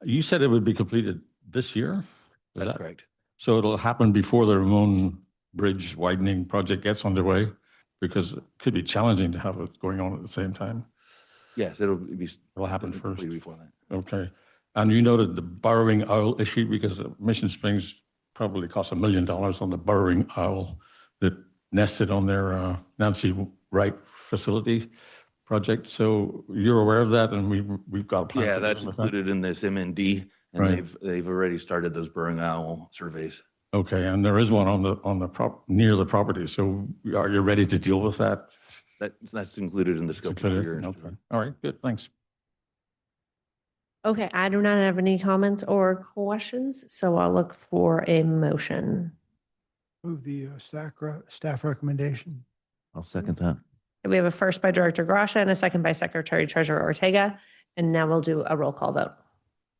You said it would be completed this year? Is That's that- correct. So it'll happen before the Ramon Bridge widening project gets underway? Because it could be challenging to have it going on at the same time. Yes, it'll happen first. completed before that. Okay. And you noted the burrowing owl issue because Mission Springs probably cost $1 million on the burrowing owl that nested on their Nancy Wright facility project. So you're aware of that, and we've got a plan. Yeah, to that's deal with that? included in this MND, and Right. they've already started those burrowing owl surveys. Okay, and there is one near the property. So are you ready to deal with that? That's included in the scope of Included? your. Okay. All right, good, thanks. Okay, I do not have any comments or questions, so I'll look for a motion. Move the staff recommendation. I'll second that. We have a first by Director Gracia and a second by Secretary Treasurer Ortega. And now we'll do a roll call vote.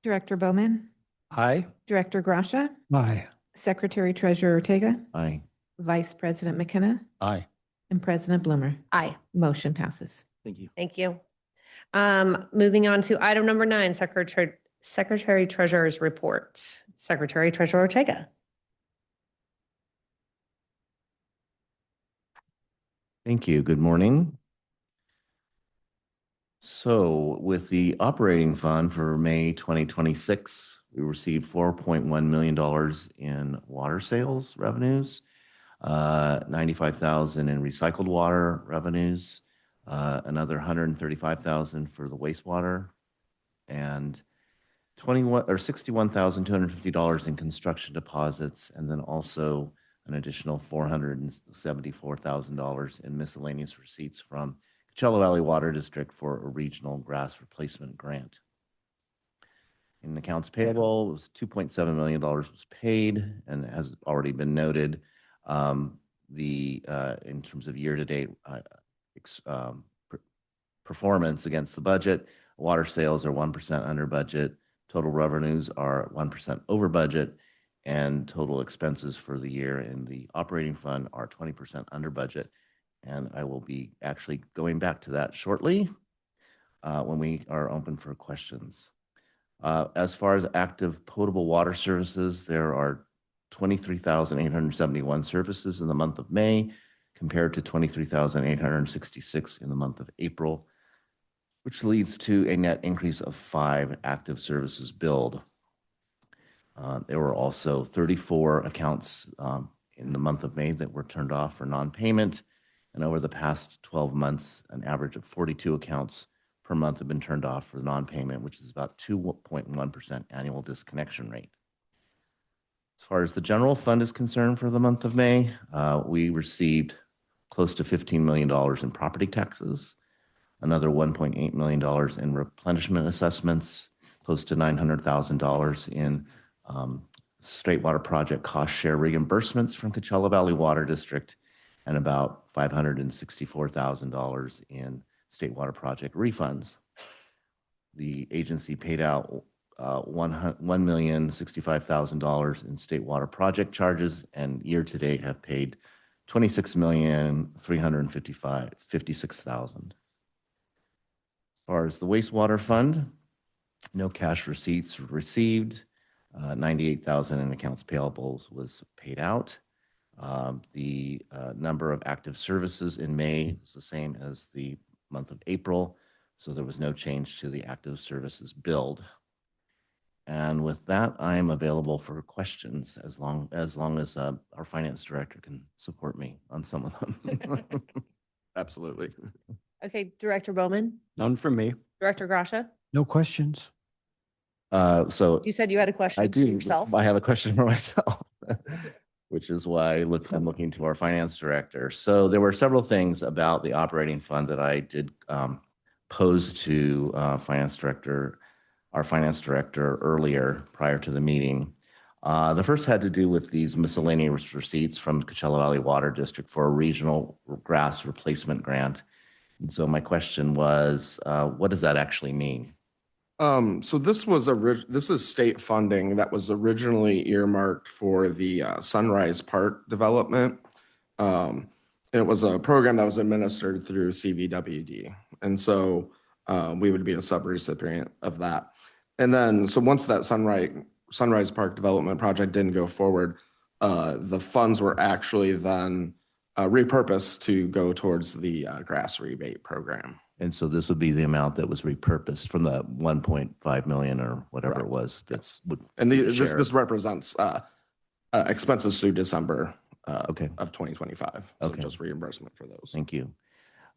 Director Bowman, Aye. Director Gracia, Aye. Secretary Treasurer Ortega, Aye. Vice President McKenna, Aye. and President Bloomer. Aye. Motion passes. Thank you. Thank you. Moving on to item number 9, Secretary Treasurer's report. Secretary Treasurer Ortega. Thank you. Good morning. So with the operating fund for May 2026, we received $4.1 million in water sales revenues, $95,000 in recycled water revenues, another $135,000 for the wastewater, and $61,250 in construction deposits, and then also an additional $474,000 in miscellaneous receipts from Coachella Valley Water District for a regional grass replacement grant. In accounts payable, it was $2.7 million was paid, and has already been noted, in terms of year-to-date performance against the budget, water sales are 1% under budget, total revenues are 1% over budget, and total expenses for the year in the operating fund are 20% under budget. And I will be actually going back to that shortly when we are open for questions. As far as active potable water services, there are 23,871 services in the month of May compared to 23,866 in the month of April, which leads to a net increase of 5 active services billed. There were also 34 accounts in the month of May that were turned off for non-payment. And over the past 12 months, an average of 42 accounts per month have been turned off for non-payment, which is about 2.1% annual disconnection rate. As far as the general fund is concerned for the month of May, we received close to $15 million in property taxes, another $1.8 million in replenishment assessments, close to $900,000 in State Water Project cost share reimbursements from Coachella Valley Water District, and about $564,000 in State Water Project refunds. The agency paid out $1,065,000 in State Water Project charges, and year-to-date have paid $26,356,000. As far as the wastewater fund, no cash receipts received. $98,000 in accounts payables was paid out. The number of active services in May is the same as the month of April, so there was no change to the active services billed. And with that, I am available for questions as long as our finance director can support me on some of them. Absolutely. Okay, Director Bowman, None from me. Director Gracia. No questions. So You said you had a question I for do. yourself. I have a question for myself, which is why I'm looking to our finance director. So there were several things about the operating fund that I did pose to our finance director earlier prior to the meeting. The first had to do with these miscellaneous receipts from Coachella Valley Water District for a regional grass replacement grant. And so my question was, what does that actually mean? So this is state funding that was originally earmarked for the Sunrise Park development. It was a program that was administered through CVWD. And so we would be a subrecipient of that. And then, so once that Sunrise Park development project didn't go forward, the funds were actually then repurposed to go towards the grass rebate program. And so this would be the amount that was repurposed from the 1.5 million or whatever it was. That's and this represents expenses through December of 2025. So just reimbursement for those. Thank you.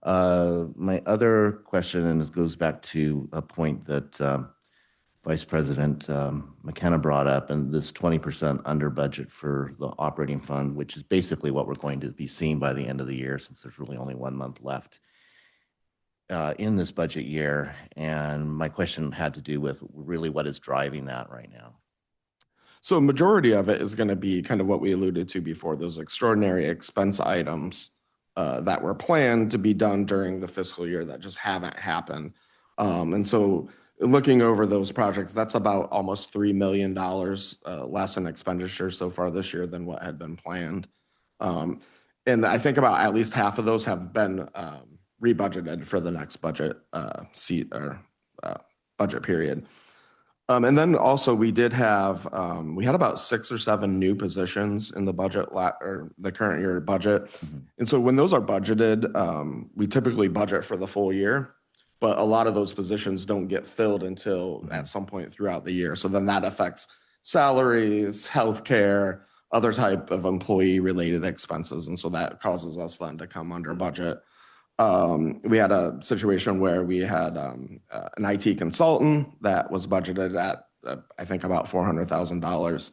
My other question, and this goes back to a point that Vice President McKenna brought up, and this 20% under budget for the operating fund, which is basically what we're going to be seeing by the end of the year, since there's really only 1 month left. in this budget year. And my question had to do with really what is driving that right now. So majority of it is going to be kind of what we alluded to before, those extraordinary expense items that were planned to be done during the fiscal year that just haven't happened. And so looking over those projects, that's about almost $3 million less in expenditures so far this year than what had been planned. And I think about at least half of those have been rebudgeted for the next budget budget period. And then also we did have, we had about 6 or 7 new positions in the budget or the current year budget. And so when those are budgeted, we typically budget for the full year, but a lot of those positions don't get filled until at some point throughout the year. So then that affects salaries, healthcare, other type of employee related expenses. And so that causes us then to come under budget. We had a situation where we had an IT consultant that was budgeted at, I think, about $400,000.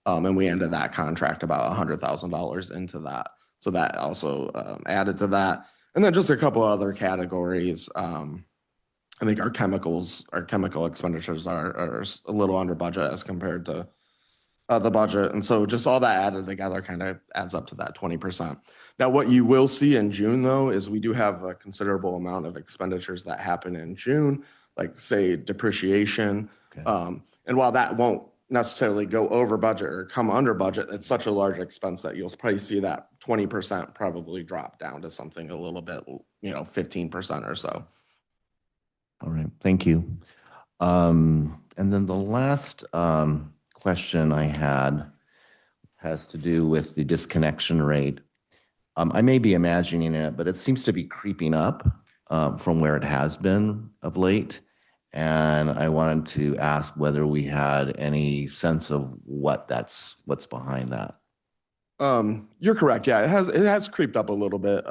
And we ended that contract about $100,000 into that. So that also added to that. And then just a couple other categories. I think our chemical expenditures are a little under budget as compared to the budget. And so just all that added together kind of adds up to that 20%. Now, what you will see in June, though, is we do have a considerable amount of expenditures that happen in June, like, say, depreciation. Okay. And while that won't necessarily go over budget or come under budget, it's such a large expense that you'll probably see that 20% probably drop down to something a little bit, 15% or so. All right, thank you. And then the last question I had has to do with the disconnection rate. I may be imagining it, but it seems to be creeping up from where it has been of late. And I wanted to ask whether we had any sense of what's behind that. You're correct. Yeah, it has creeped up a little bit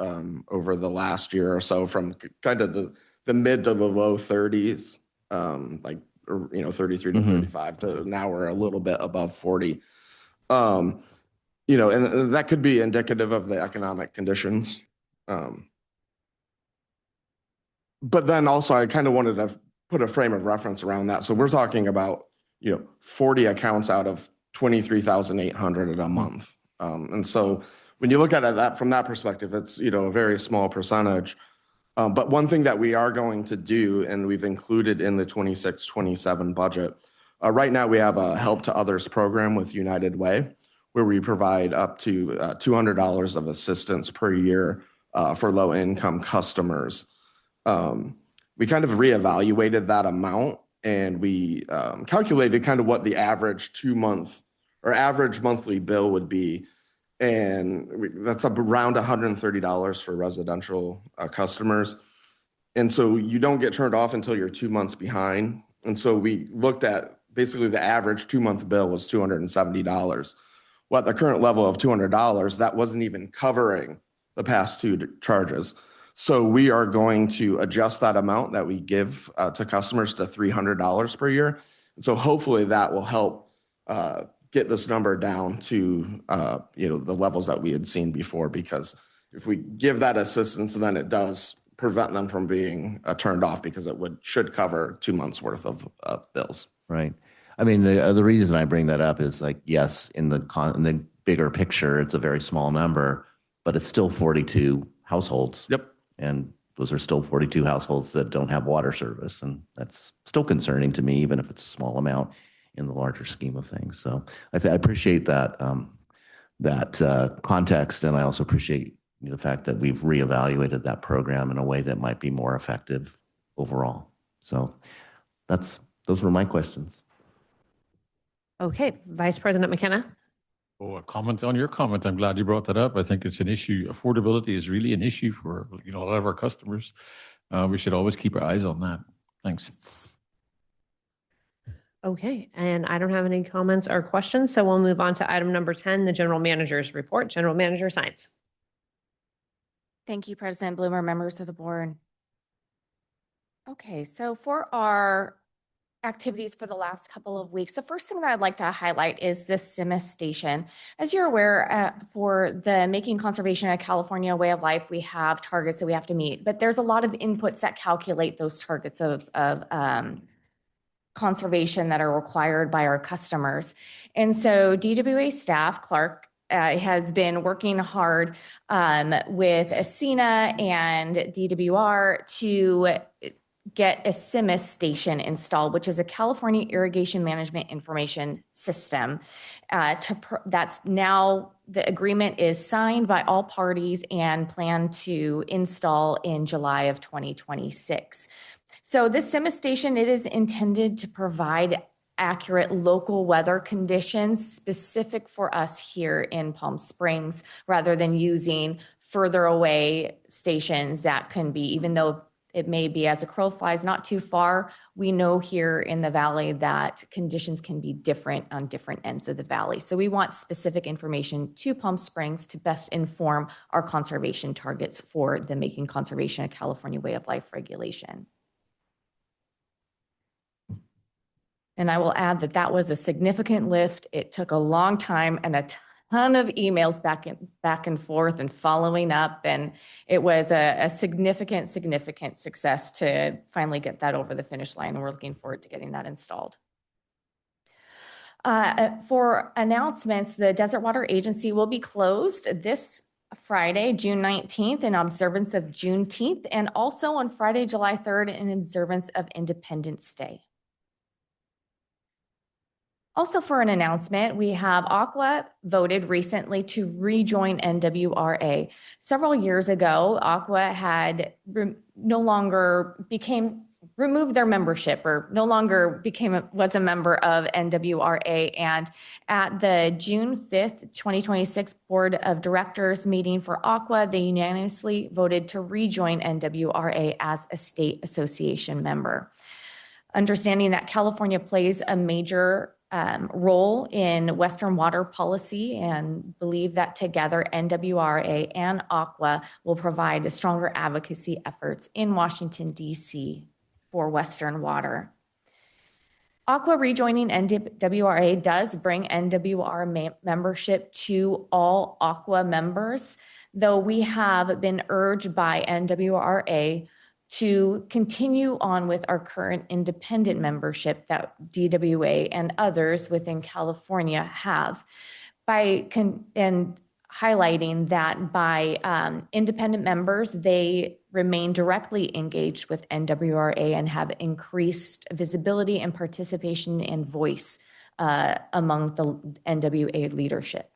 over the last year or so, from kind of the mid to the low 30s, 33 to 35 to now we're a little bit above 40. And that could be indicative of the economic conditions. But then also I kind of wanted to put a frame of reference around that. So we're talking about, 40 accounts out of 23,800 in a month. And so when you look at it from that perspective, it's, a very small percentage. But one thing that we are going to do, and we've included in the 26-27 budget, right now we have a Help to Others program with United Way, where we provide up to $200 of assistance per year for low-income customers. We kind of reevaluated that amount, and we calculated kind of what the average 2-month or average monthly bill would be. And that's up around $130 for residential customers. And so you don't get turned off until you're 2 months behind. And so we looked at basically the average 2-month bill was $270. Well, at the current level of $200, that wasn't even covering the past 2 charges. So we are going to adjust that amount that we give to customers to $300 per year. And so hopefully that will help get this number down to the levels that we had seen before, because if we give that assistance, then it does prevent them from being turned off, because it should cover 2 months worth of bills. Right. I mean, the reason I bring that up is, like, yes, in the bigger picture, it's a very small number, but it's still 42 households. Yep. And those are still 42 households that don't have water service. And that's still concerning to me, even if it's a small amount in the larger scheme of things. So I appreciate that context. And I also appreciate the fact that we've reevaluated that program in a way that might be more effective overall. So those were my questions. Okay, Vice President McKenna. Oh, a comment on your comment. I'm glad you brought that up. I think it's an issue. Affordability is really an issue for a lot of our customers. We should always keep our eyes on that. Thanks. Okay, and I don't have any comments or questions, so we'll move on to item number 10, the General Manager's Report. General Manager Science. Thank you, President Bloomer, members of the board. Okay, so for our activities for the last couple of weeks. The first thing that I'd like to highlight is this Simis station. As you're aware, for the Making Conservation a California Way of Life, we have targets that we have to meet, but there's a lot of inputs that calculate those targets of conservation that are required by our customers. And so DWA staff, Clark, has been working hard with ASCENA and DWR to get a Simis station installed, which is a California Irrigation Management Information System. That's now, the agreement is signed by all parties and planned to install in July of 2026. So this Simis station, it is intended to provide accurate local weather conditions specific for us here in Palm Springs, rather than using further away stations that can be, even though it may be as a crow flies not too far, we know here in the valley that conditions can be different on different ends of the valley. So we want specific information to Palm Springs to best inform our conservation targets for the Making Conservation a California Way of Life regulation. And I will add that that was a significant lift. It took a long time and a ton of emails back and forth and following up. And it was a significant success to finally get that over the finish line. And we're looking forward to getting that installed. For announcements, the Desert Water Agency will be closed this Friday, June 19th, in observance of Juneteenth, and also on Friday, July 3rd, in observance of Independence Day. Also, for an announcement, we have Aqua voted recently to rejoin NWRA. Several years ago, Aqua had removed their membership, or no longer was a member of NWRA. And at the June 5th, 2026 Board of Directors meeting for Aqua, they unanimously voted to rejoin NWRA as a state association member. Understanding that California plays a major role in Western water policy, and believe that together NWRA and Aqua will provide stronger advocacy efforts in Washington, D.C. for Western water. Aqua rejoining NWRA does bring NWR membership to all Aqua members, though we have been urged by NWRA to continue on with our current independent membership that DWA and others within California have, and highlighting that by independent members, they remain directly engaged with NWRA and have increased visibility and participation and voice among the NWA leadership.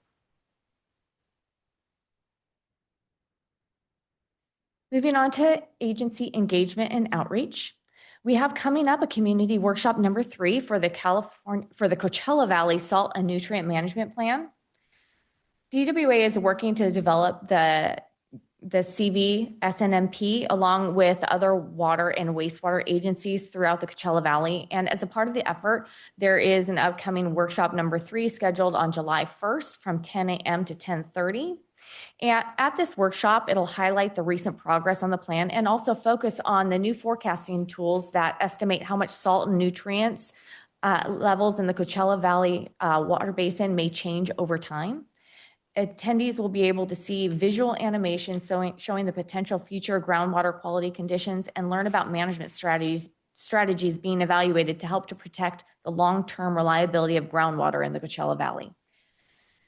Moving on to agency engagement and outreach. We have coming up a community workshop number 3 for the Coachella Valley Salt and Nutrient Management Plan. DWA is working to develop the CV SNMP along with other water and wastewater agencies throughout the Coachella Valley. And as a part of the effort, there is an upcoming workshop number 3 scheduled on July 1st from 10 a.m. to 10:30. And at this workshop, it'll highlight the recent progress on the plan and also focus on the new forecasting tools that estimate how much salt and nutrients levels in the Coachella Valley water basin may change over time. Attendees will be able to see visual animation showing the potential future groundwater quality conditions and learn about management strategies being evaluated to help to protect the long-term reliability of groundwater in the Coachella Valley.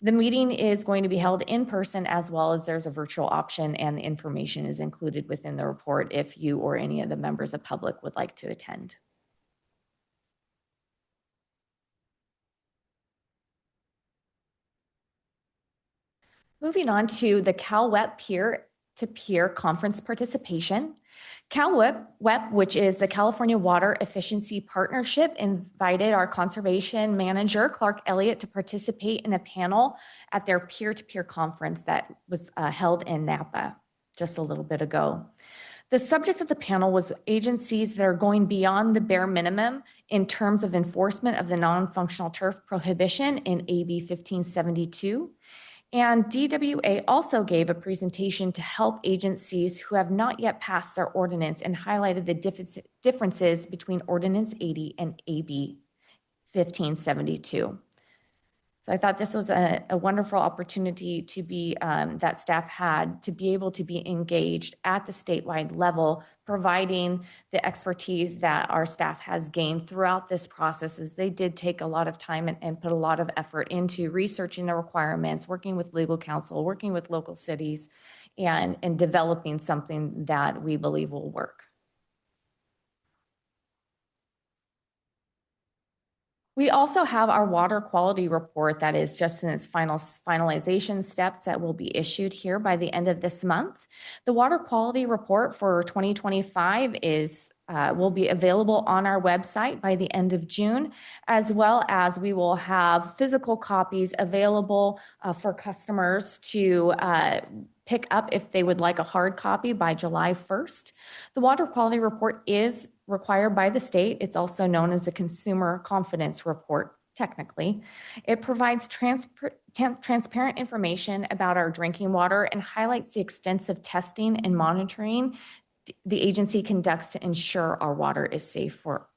The meeting is going to be held in person, as well as there's a virtual option, and the information is included within the report if you or any of the members of the public would like to attend. Moving on to the CalWEP peer-to-peer conference participation. CalWEP, which is the California Water Efficiency Partnership, invited our conservation manager, Clark Elliott, to participate in a panel at their peer-to-peer conference that was held in Napa just a little bit ago. The subject of the panel was agencies that are going beyond the bare minimum in terms of enforcement of the non-functional turf prohibition in AB 1572. And DWA also gave a presentation to help agencies who have not yet passed their ordinance and highlighted the differences between Ordinance 80 and AB 1572. So I thought this was a wonderful opportunity to be, that staff had, to be able to be engaged at the statewide level, providing the expertise that our staff has gained throughout this process, as they did take a lot of time and put a lot of effort into researching the requirements, working with legal counsel, working with local cities, and developing something that we believe will work. We also have our water quality report that is just in its finalization steps that will be issued here by the end of this month. The water quality report for 2025 will be available on our website by the end of June, as well as we will have physical copies available for customers to pick up if they would like a hard copy by July 1st. The water quality report is required by the state. It's also known as a consumer confidence report, technically. It provides transparent information about our drinking water and highlights the extensive testing and monitoring the agency conducts to ensure our water is safe for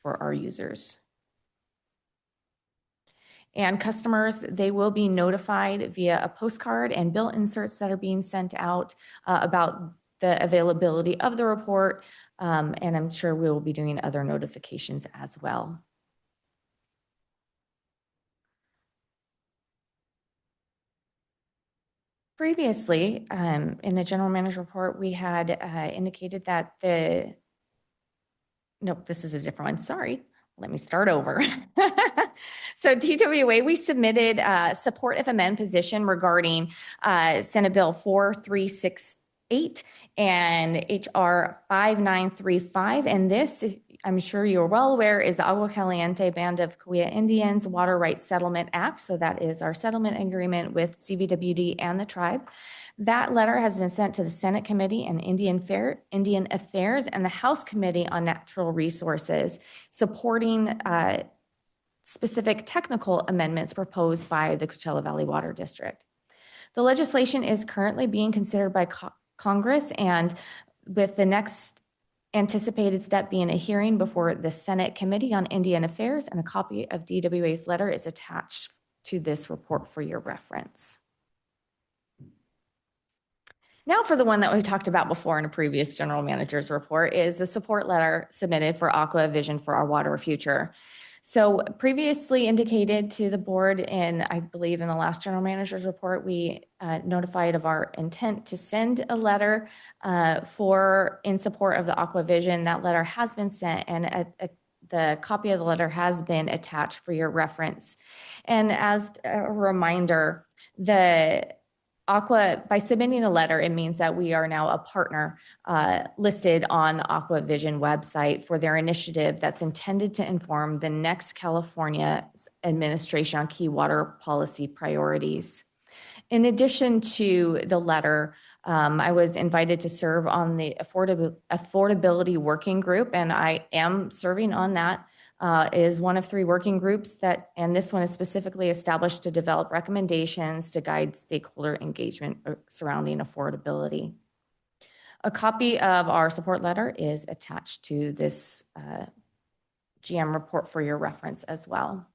our users. And customers, they will be notified via a postcard and bill inserts that are being sent out about the availability of the report. And I'm sure we will be doing other notifications as well. Previously, in the general manager report, we had indicated that nope, this is a different one, sorry. Let me start over. So DWA, we submitted support if amend position regarding Senate Bill 4368 and HR 5935. And this, I'm sure you're well aware, is the Agua Caliente Band of Cahuilla Indians Water Rights Settlement Act. So that is our settlement agreement with CVWD and the tribe. That letter has been sent to the Senate Committee on Indian Affairs and the House Committee on Natural Resources, supporting specific technical amendments proposed by the Coachella Valley Water District. The legislation is currently being considered by Congress, and with the next anticipated step being a hearing before the Senate Committee on Indian Affairs, and a copy of DWA's letter is attached to this report for your reference. Now for the one that we talked about before in a previous general manager's report is the support letter submitted for Aqua Vision for Our Water Future. So previously indicated to the board, and I believe in the last general manager's report, we notified of our intent to send a letter in support of the Aqua Vision. That letter has been sent, and the copy of the letter has been attached for your reference. And as a reminder, by submitting a letter, it means that we are now a partner listed on the Aqua Vision website for their initiative that's intended to inform the next California administration on key water policy priorities. In addition to the letter, I was invited to serve on the affordability working group, and I am serving on that. It is one of 3 working groups and this one is specifically established to develop recommendations to guide stakeholder engagement surrounding affordability. A copy of our support letter is attached to this GM report for your reference as well.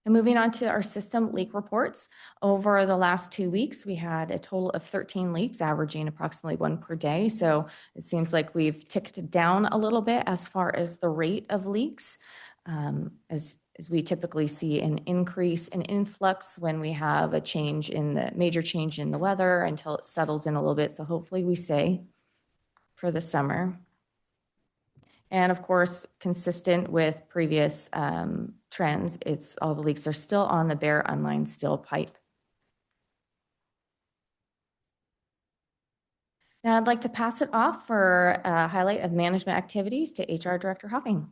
And moving on to our system leak reports. Over the last 2 weeks, we had a total of 13 leaks, averaging approximately 1 per day. So it seems like we've ticked down a little bit as far as the rate of leaks, as we typically see an increase in influx when we have a major change in the weather until it settles in a little bit. So hopefully we stay for the summer. And of course, consistent with previous trends, all the leaks are still on the bare unlined steel pipe. Now I'd like to pass it off for a highlight of management activities to HR Director Hopping.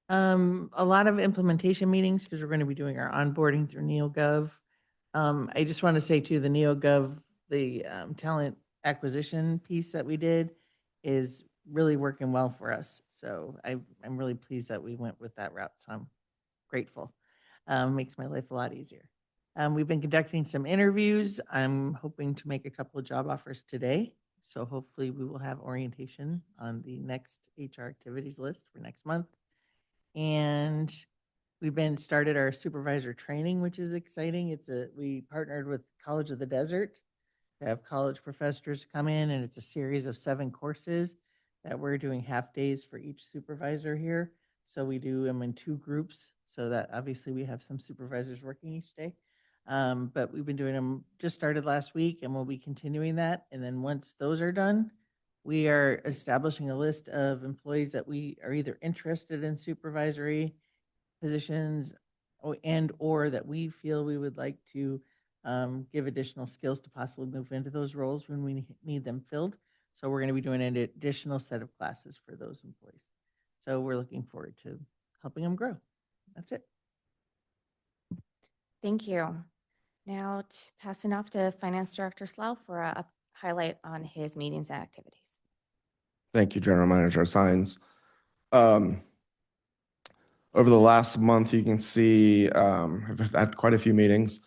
A lot of implementation meetings because we're going to be doing our onboarding through NeoGov. I just want to say too, the NeoGov, the talent acquisition piece that we did is really working well for us. So I'm really pleased that we went with that route. So I'm grateful. Makes my life a lot easier. We've been conducting some interviews. I'm hoping to make a couple of job offers today. So hopefully we will have orientation on the next HR activities list for next month. And we've started our supervisor training, which is exciting. We partnered with College of the Desert to have college professors come in, and it's a series of 7 courses that we're doing half days for each supervisor here. So we do them in 2 groups so that obviously we have some supervisors working each day. But we've been doing them, just started last week, and we'll be continuing that. And then once those are done, we are establishing a list of employees that we are either interested in supervisory positions or that we feel we would like to give additional skills to possibly move into those roles when we need them filled. So we're going to be doing an additional set of classes for those employees. So we're looking forward to helping them grow. That's it. Thank you. Now passing off to Finance Director Slough for a highlight on his meetings and activities. Thank you, General Manager Sines. Over the last month, you can see I've had quite a few meetings.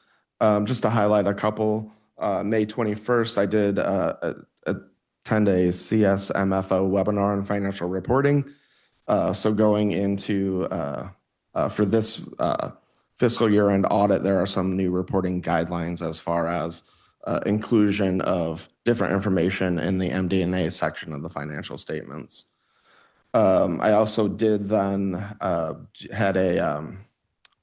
Just to highlight a couple, May 21st, I did attend a CSMFO webinar on financial reporting. So going into, for this fiscal year-end audit, there are some new reporting guidelines as far as inclusion of different information in the MD&A section of the financial statements. I also did then had a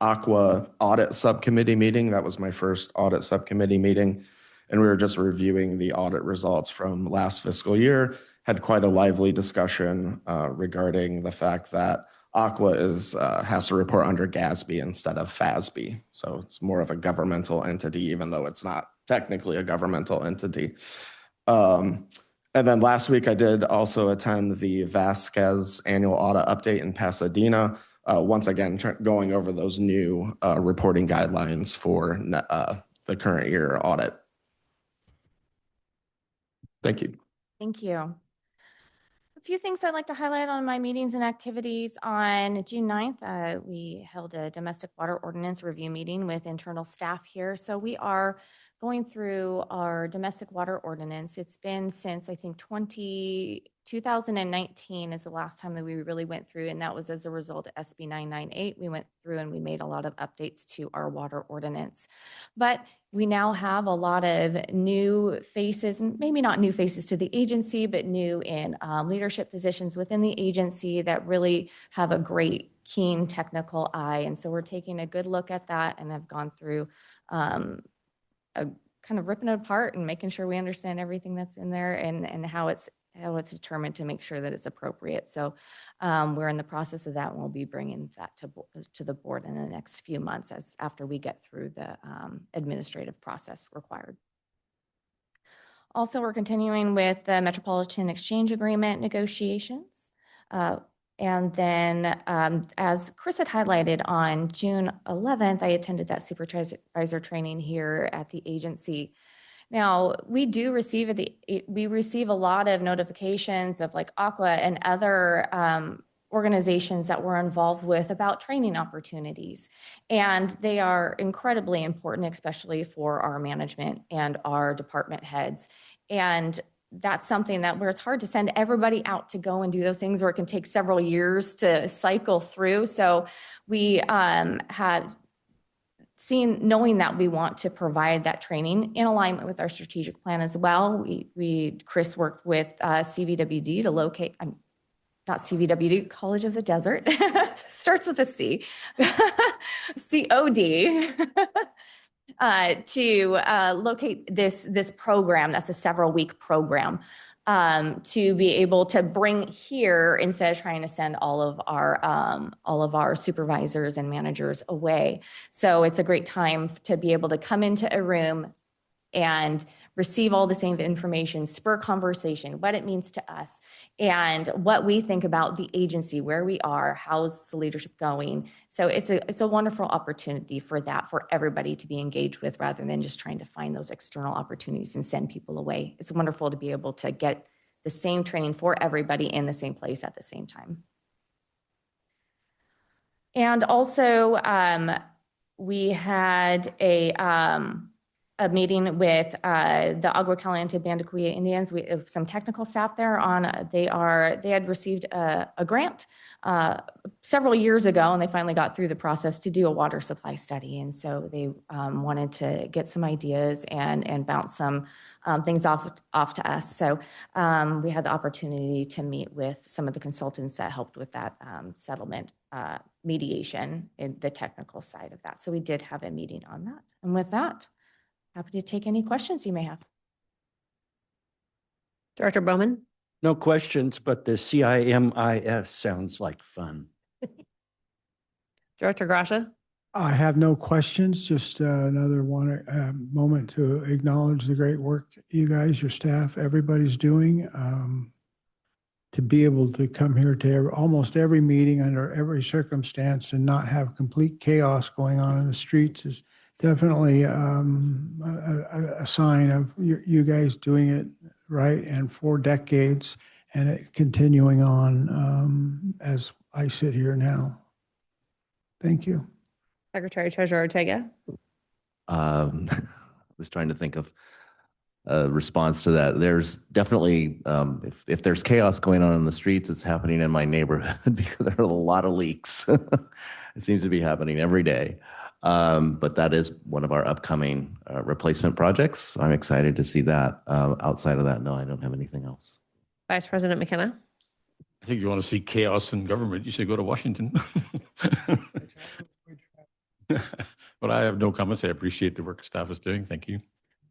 Aqua audit subcommittee meeting. That was my first audit subcommittee meeting. And we were just reviewing the audit results from last fiscal year. Had quite a lively discussion regarding the fact that Aqua has to report under GASB instead of FASB. So it's more of a governmental entity, even though it's not technically a governmental entity. And then last week, I did also attend the Vasquez annual audit update in Pasadena. Once again, going over those new reporting guidelines for the current year audit. Thank you. Thank you. A few things I'd like to highlight on my meetings and activities. On June 9th, we held a domestic water ordinance review meeting with internal staff here. So we are going through our domestic water ordinance. It's been since, I think, 2019 is the last time that we really went through, and that was as a result of SB 998. We went through and we made a lot of updates to our water ordinance. But we now have a lot of new faces, and maybe not new faces to the agency, but new in leadership positions within the agency that really have a great, keen technical eye. And so we're taking a good look at that and have gone through kind of ripping it apart and making sure we understand everything that's in there and how it's determined to make sure that it's appropriate. So we're in the process of that, and we'll be bringing that to the board in the next few months after we get through the administrative process required. Also, we're continuing with the Metropolitan Exchange Agreement negotiations. And then, as Chris had highlighted, on June 11th, I attended that supervisor training here at the agency. Now, we receive a lot of notifications of like Aqua and other organizations that we're involved with about training opportunities. And they are incredibly important, especially for our management and our department heads. And that's something where it's hard to send everybody out to go and do those things, or it can take several years to cycle through. So we had knowing that we want to provide that training in alignment with our strategic plan as well. Chris worked with CVWD to locate, not CVWD, College of the Desert, starts with a C, COD. To locate this program. That's a several-week program to be able to bring here instead of trying to send all of our supervisors and managers away. So it's a great time to be able to come into a room and receive all the same information, spur conversation, what it means to us, and what we think about the agency, where we are, how's the leadership going. So it's a wonderful opportunity for everybody to be engaged with, rather than just trying to find those external opportunities and send people away. It's wonderful to be able to get the same training for everybody in the same place at the same time. And also, we had a meeting with the Agua Caliente Bandicoot Indians. We have some technical staff there on, they had received a grant several years ago, and they finally got through the process to do a water supply study. And so they wanted to get some ideas and bounce some things off to us. So we had the opportunity to meet with some of the consultants that helped with that settlement mediation in the technical side of that. So we did have a meeting on that. And with that, happy to take any questions you may have. Director Bowman? No questions, but the CIMIS sounds like fun. Director Gracia? I have no questions, just another moment to acknowledge the great work you guys, your staff, everybody's doing. To be able to come here to almost every meeting under every circumstance and not have complete chaos going on in the streets is definitely a sign of you guys doing it right and for decades and it continuing on as I sit here now. Thank you. Secretary Treasurer Ortega? I was trying to think of a response to that. There's definitely, if there's chaos going on in the streets, it's happening in my neighborhood because there are a lot of leaks. It seems to be happening every day. But that is one of our upcoming replacement projects. I'm excited to see that. Outside of that, no, I don't have anything else. Vice President McKenna? I think you want to see chaos in government, you should go to Washington. But I have no comments. I appreciate the work staff is doing. Thank you.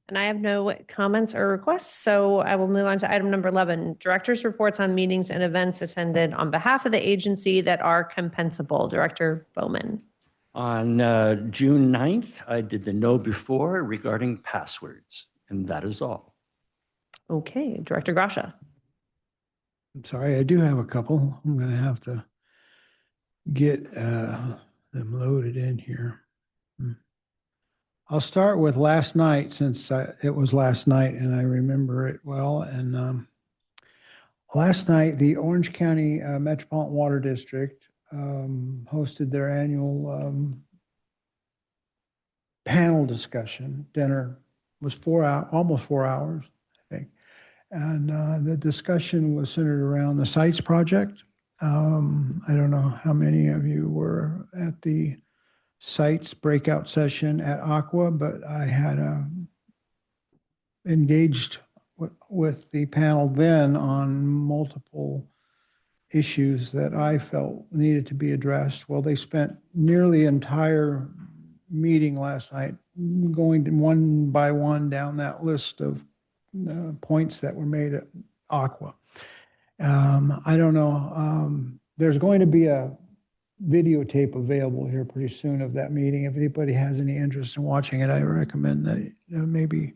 And I have no comments or requests, so I will move on to item number 11, Director's reports on meetings and events attended on behalf of the agency that are compensable. Director Bowman. On June 9th, I did the know before regarding passwords, and that is all. Okay, Director Gracia. I'm sorry, I do have a couple. I'm going to have to get them loaded in here. I'll start with last night since it was last night and I remember it well. And last night, the Orange County Metropolitan Water District hosted their annual panel discussion. Dinner was almost 4 hours, I think. And the discussion was centered around the Sites project. I don't know how many of you were at the Sites breakout session at Aqua, but I had engaged with the panel then on multiple issues that I felt needed to be addressed. Well, they spent nearly the entire meeting last night going one by one down that list of points that were made at Aqua. I don't know. There's going to be a videotape available here pretty soon of that meeting. If anybody has any interest in watching it, I recommend that maybe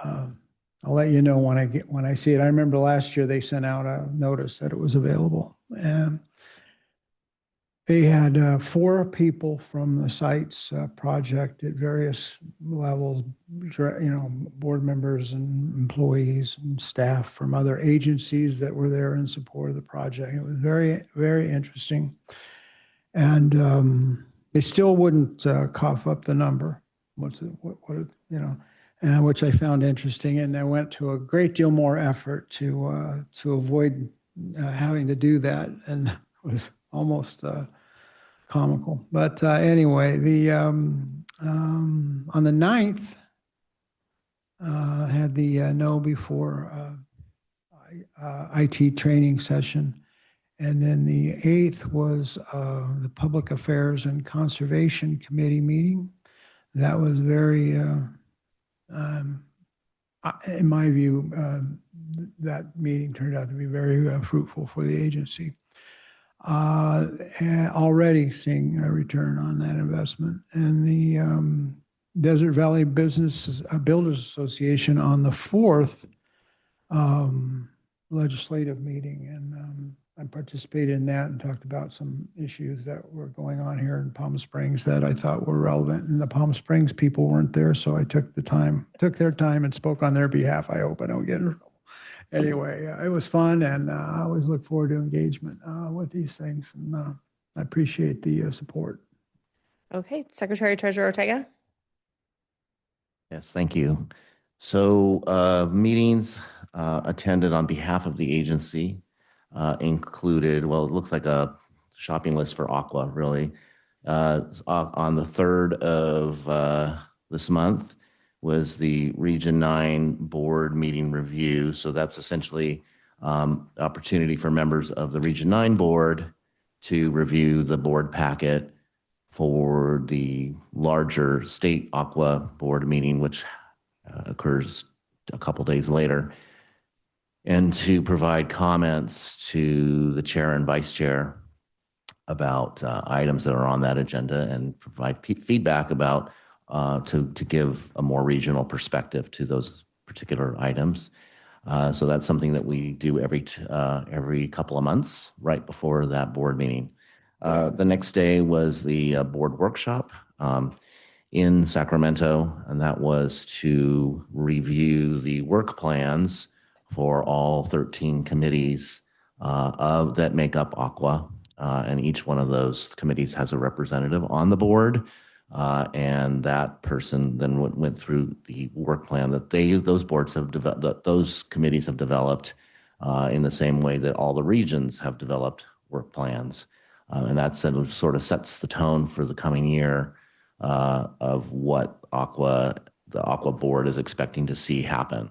I'll let you know when I see it. I remember last year they sent out a notice that it was available, and they had 4 people from the Sites project at various levels, board members and employees and staff from other agencies that were there in support of the project. It was very, very interesting. And they still wouldn't cough up the number, which I found interesting. And I went to a great deal more effort to avoid having to do that, and it was almost comical. But anyway, on the 9th, had the know before IT training session. And then the 8th was the Public Affairs and Conservation Committee meeting. That was very, in my view, that meeting turned out to be very fruitful for the agency. And already seeing a return on that investment. And the Desert Valley Builders Association on the 4th legislative meeting. And I participated in that and talked about some issues that were going on here in Palm Springs that I thought were relevant. And the Palm Springs people weren't there, so I took their time and spoke on their behalf. I hope I don't get in trouble. anyway, it was fun, and I always look forward to engagement with these things, and I appreciate the support. Okay, Secretary Treasurer Ortega. Yes, thank you. So meetings attended on behalf of the agency included, well, it looks like a shopping list for Aqua, really. On the 3rd of this month was the Region 9 Board Meeting Review. So that's essentially opportunity for members of the Region 9 Board to review the board packet for the larger state Aqua Board meeting, which occurs a couple days later, and to provide comments to the chair and vice chair about items that are on that agenda and provide feedback about to give a more regional perspective to those particular items. So that's something that we do every couple of months right before that board meeting. The next day was the board workshop in Sacramento, and that was to review the work plans for all 13 committees that make up Aqua. And each one of those committees has a representative on the board. And that person then went through the work plan that those boards have developed, that those committees have developed in the same way that all the regions have developed work plans. And that sort of sets the tone for the coming year of what the Aqua board is expecting to see happen.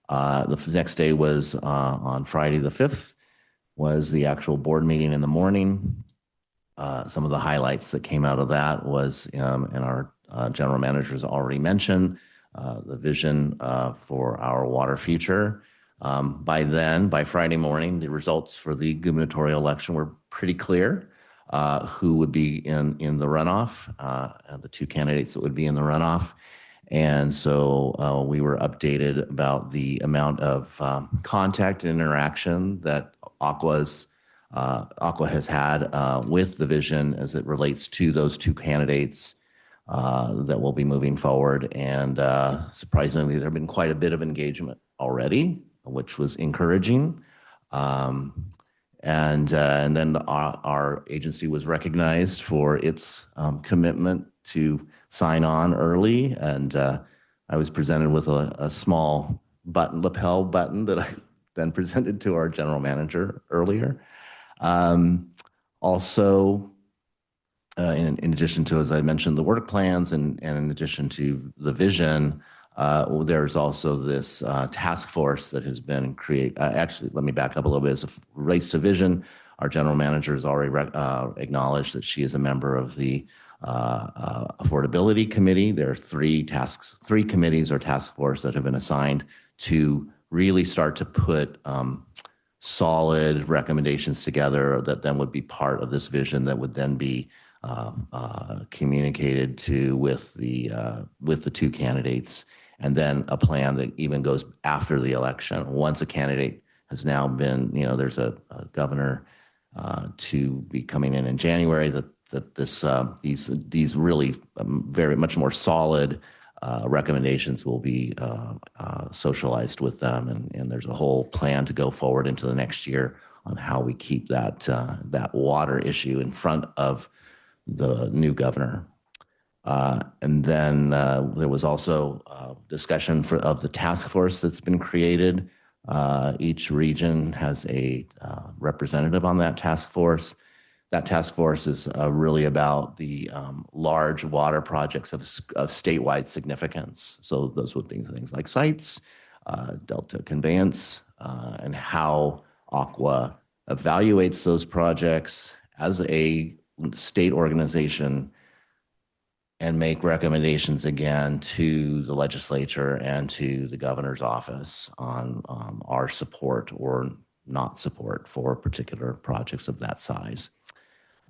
The next day was on Friday the 5th, was the actual board meeting in the morning. Some of the highlights that came out of that was, and our general managers already mentioned, the vision for our water future. By Friday morning, the results for the gubernatorial election were pretty clear. Who would be in the runoff, the two candidates that would be in the runoff. And so we were updated about the amount of contact and interaction that Aqua has had with the vision as it relates to those two candidates that will be moving forward. And surprisingly, there have been quite a bit of engagement already, which was encouraging. And then our agency was recognized for its commitment to sign on early. And I was presented with a small lapel button that I then presented to our general manager earlier. Also, in addition to, as I mentioned, the work plans and in addition to the vision, there's also this task force that has been created. Actually, let me back up a little bit. As it relates to vision, our general manager has already acknowledged that she is a member of the affordability committee. There are three committees or task force that have been assigned to really start to put solid recommendations together that then would be part of this vision that would then be communicated to with the two candidates, and then a plan that even goes after the election. Once a candidate has now been, there's a governor to be coming in January, that these really very much more solid recommendations will be socialized with them, and there's a whole plan to go forward into the next year on how we keep that water issue in front of the new governor. And then there was also discussion of the task force that's been created. Each region has a representative on that task force. That task force is really about the large water projects of statewide significance. So those would be things like sites, Delta Conveyance, and how Aqua evaluates those projects as a state organization and make recommendations again to the legislature and to the governor's office on our support or not support for particular projects of that size.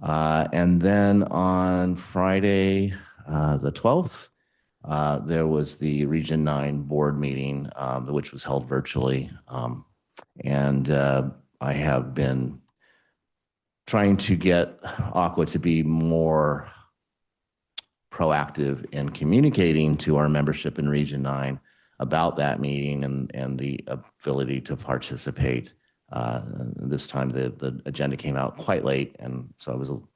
And then on Friday, the 12th, there was the Region 9 board meeting, which was held virtually. And I have been trying to get Aqua to be more proactive in communicating to our membership in Region 9 about that meeting and the ability to participate. This time the agenda came out quite late, and so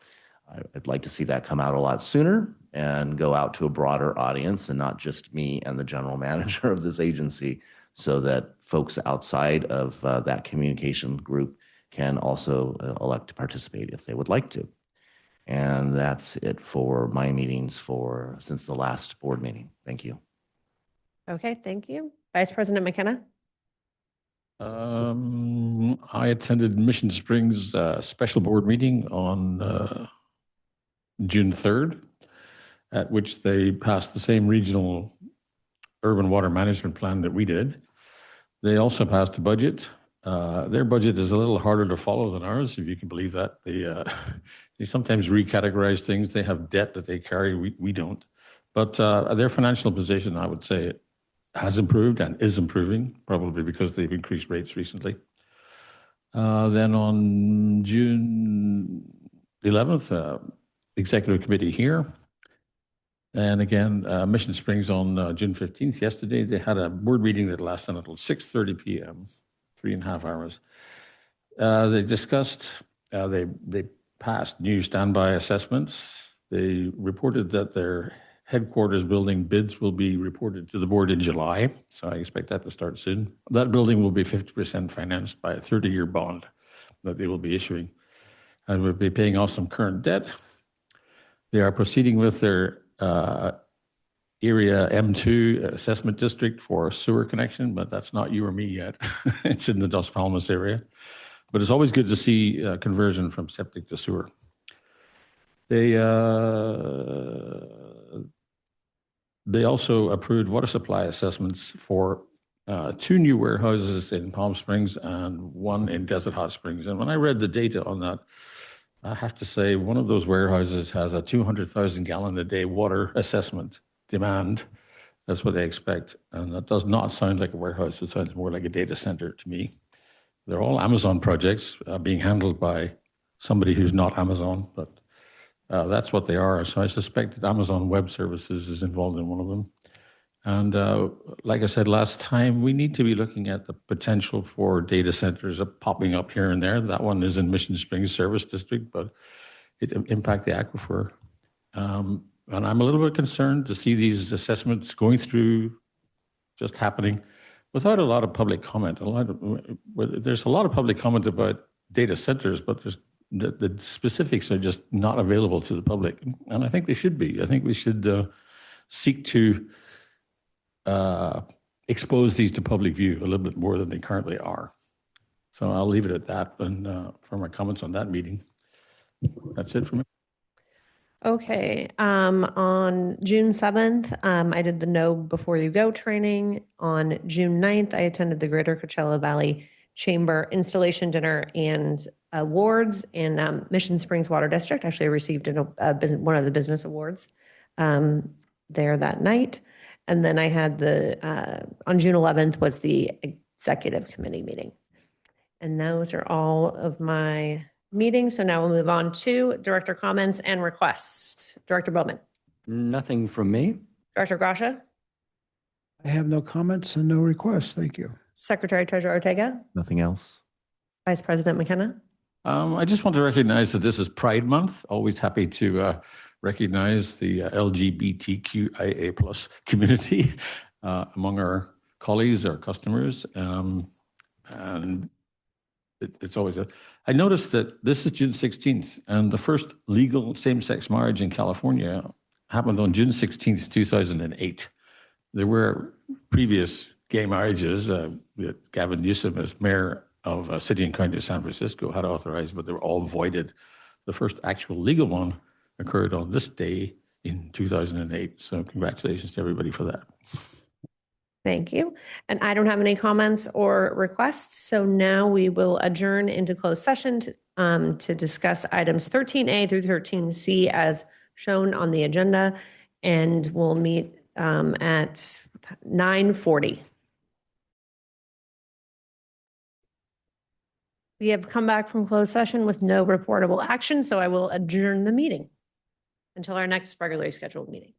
I'd like to see that come out a lot sooner and go out to a broader audience and not just me and the general manager of this agency, so that folks outside of that communication group can also elect to participate if they would like to. And that's it for my meetings since the last board meeting. Thank you. Okay, thank you. Vice President McKenna? I attended Mission Springs special board meeting on June 3rd, at which they passed the same regional urban water management plan that we did. They also passed a budget. Their budget is a little harder to follow than ours, if you can believe that. They sometimes recategorize things. They have debt that they carry. We don't. But their financial position, I would say, has improved and is improving, probably because they've increased rates recently. Then on June 11th, executive committee here. And again, Mission Springs on June 15th, yesterday, they had a board meeting that lasted until 6:30 p.m., 3.5 hours. They discussed, they passed new standby assessments. They reported that their headquarters building bids will be reported to the board in July, so I expect that to start soon. That building will be 50% financed by a 30-year bond that they will be issuing, and we'll be paying off some current debt. They are proceeding with their area M2 assessment district for sewer connection, but that's not you or me yet. It's in the Dos Palmas area. But it's always good to see conversion from septic to sewer. They also approved water supply assessments for 2 new warehouses in Palm Springs and 1 in Desert Hot Springs. And when I read the data on that, I have to say one of those warehouses has a 200,000 gallon a day water assessment demand. That's what they expect. And that does not sound like a warehouse. It sounds more like a data center to me. They're all Amazon projects being handled by somebody who's not Amazon, but that's what they are. So I suspect that Amazon Web Services is involved in one of them. And like I said last time, we need to be looking at the potential for data centers popping up here and there. That one is in Mission Springs Service District, but it impact the aquifer. And I'm a little bit concerned to see these assessments going through, just happening, without a lot of public comment. There's a lot of public comment about data centers, but the specifics are just not available to the public. And I think they should be. I think we should seek to expose these to public view a little bit more than they currently are. So I'll leave it at that and for my comments on that meeting. That's it for me. Okay, on June 7th, I did the Know Before You Go training. On June 9th, I attended the Greater Coachella Valley Chamber installation dinner and awards in Mission Springs Water District. Actually, I received one of the business awards there that night. And then I had on June 11th was the executive committee meeting. And those are all of my meetings. So now we'll move on to director comments and requests. Director Bowman. Nothing from me. Director Grasha. I have no comments and no requests. Thank you. Secretary Treasurer Ortega. Nothing else? Vice President McKenna. I just want to recognize that this is Pride Month. Always happy to recognize the LGBTQIA plus community among our colleagues, our customers. And it's always I noticed that this is June 16th, and the first legal same-sex marriage in California happened on June 16th, 2008. There were previous gay marriages that Gavin Newsom, as mayor of City and County of San Francisco, had authorized, but they were all voided. The first actual legal one occurred on this day in 2008. So congratulations to everybody for that. Thank you. And I don't have any comments or requests. So now we will adjourn into closed session to discuss items 13A through 13C as shown on the agenda. And we'll meet at 9:40. We have come back from closed session with no reportable action, so I will adjourn the meeting until our next regularly scheduled meeting.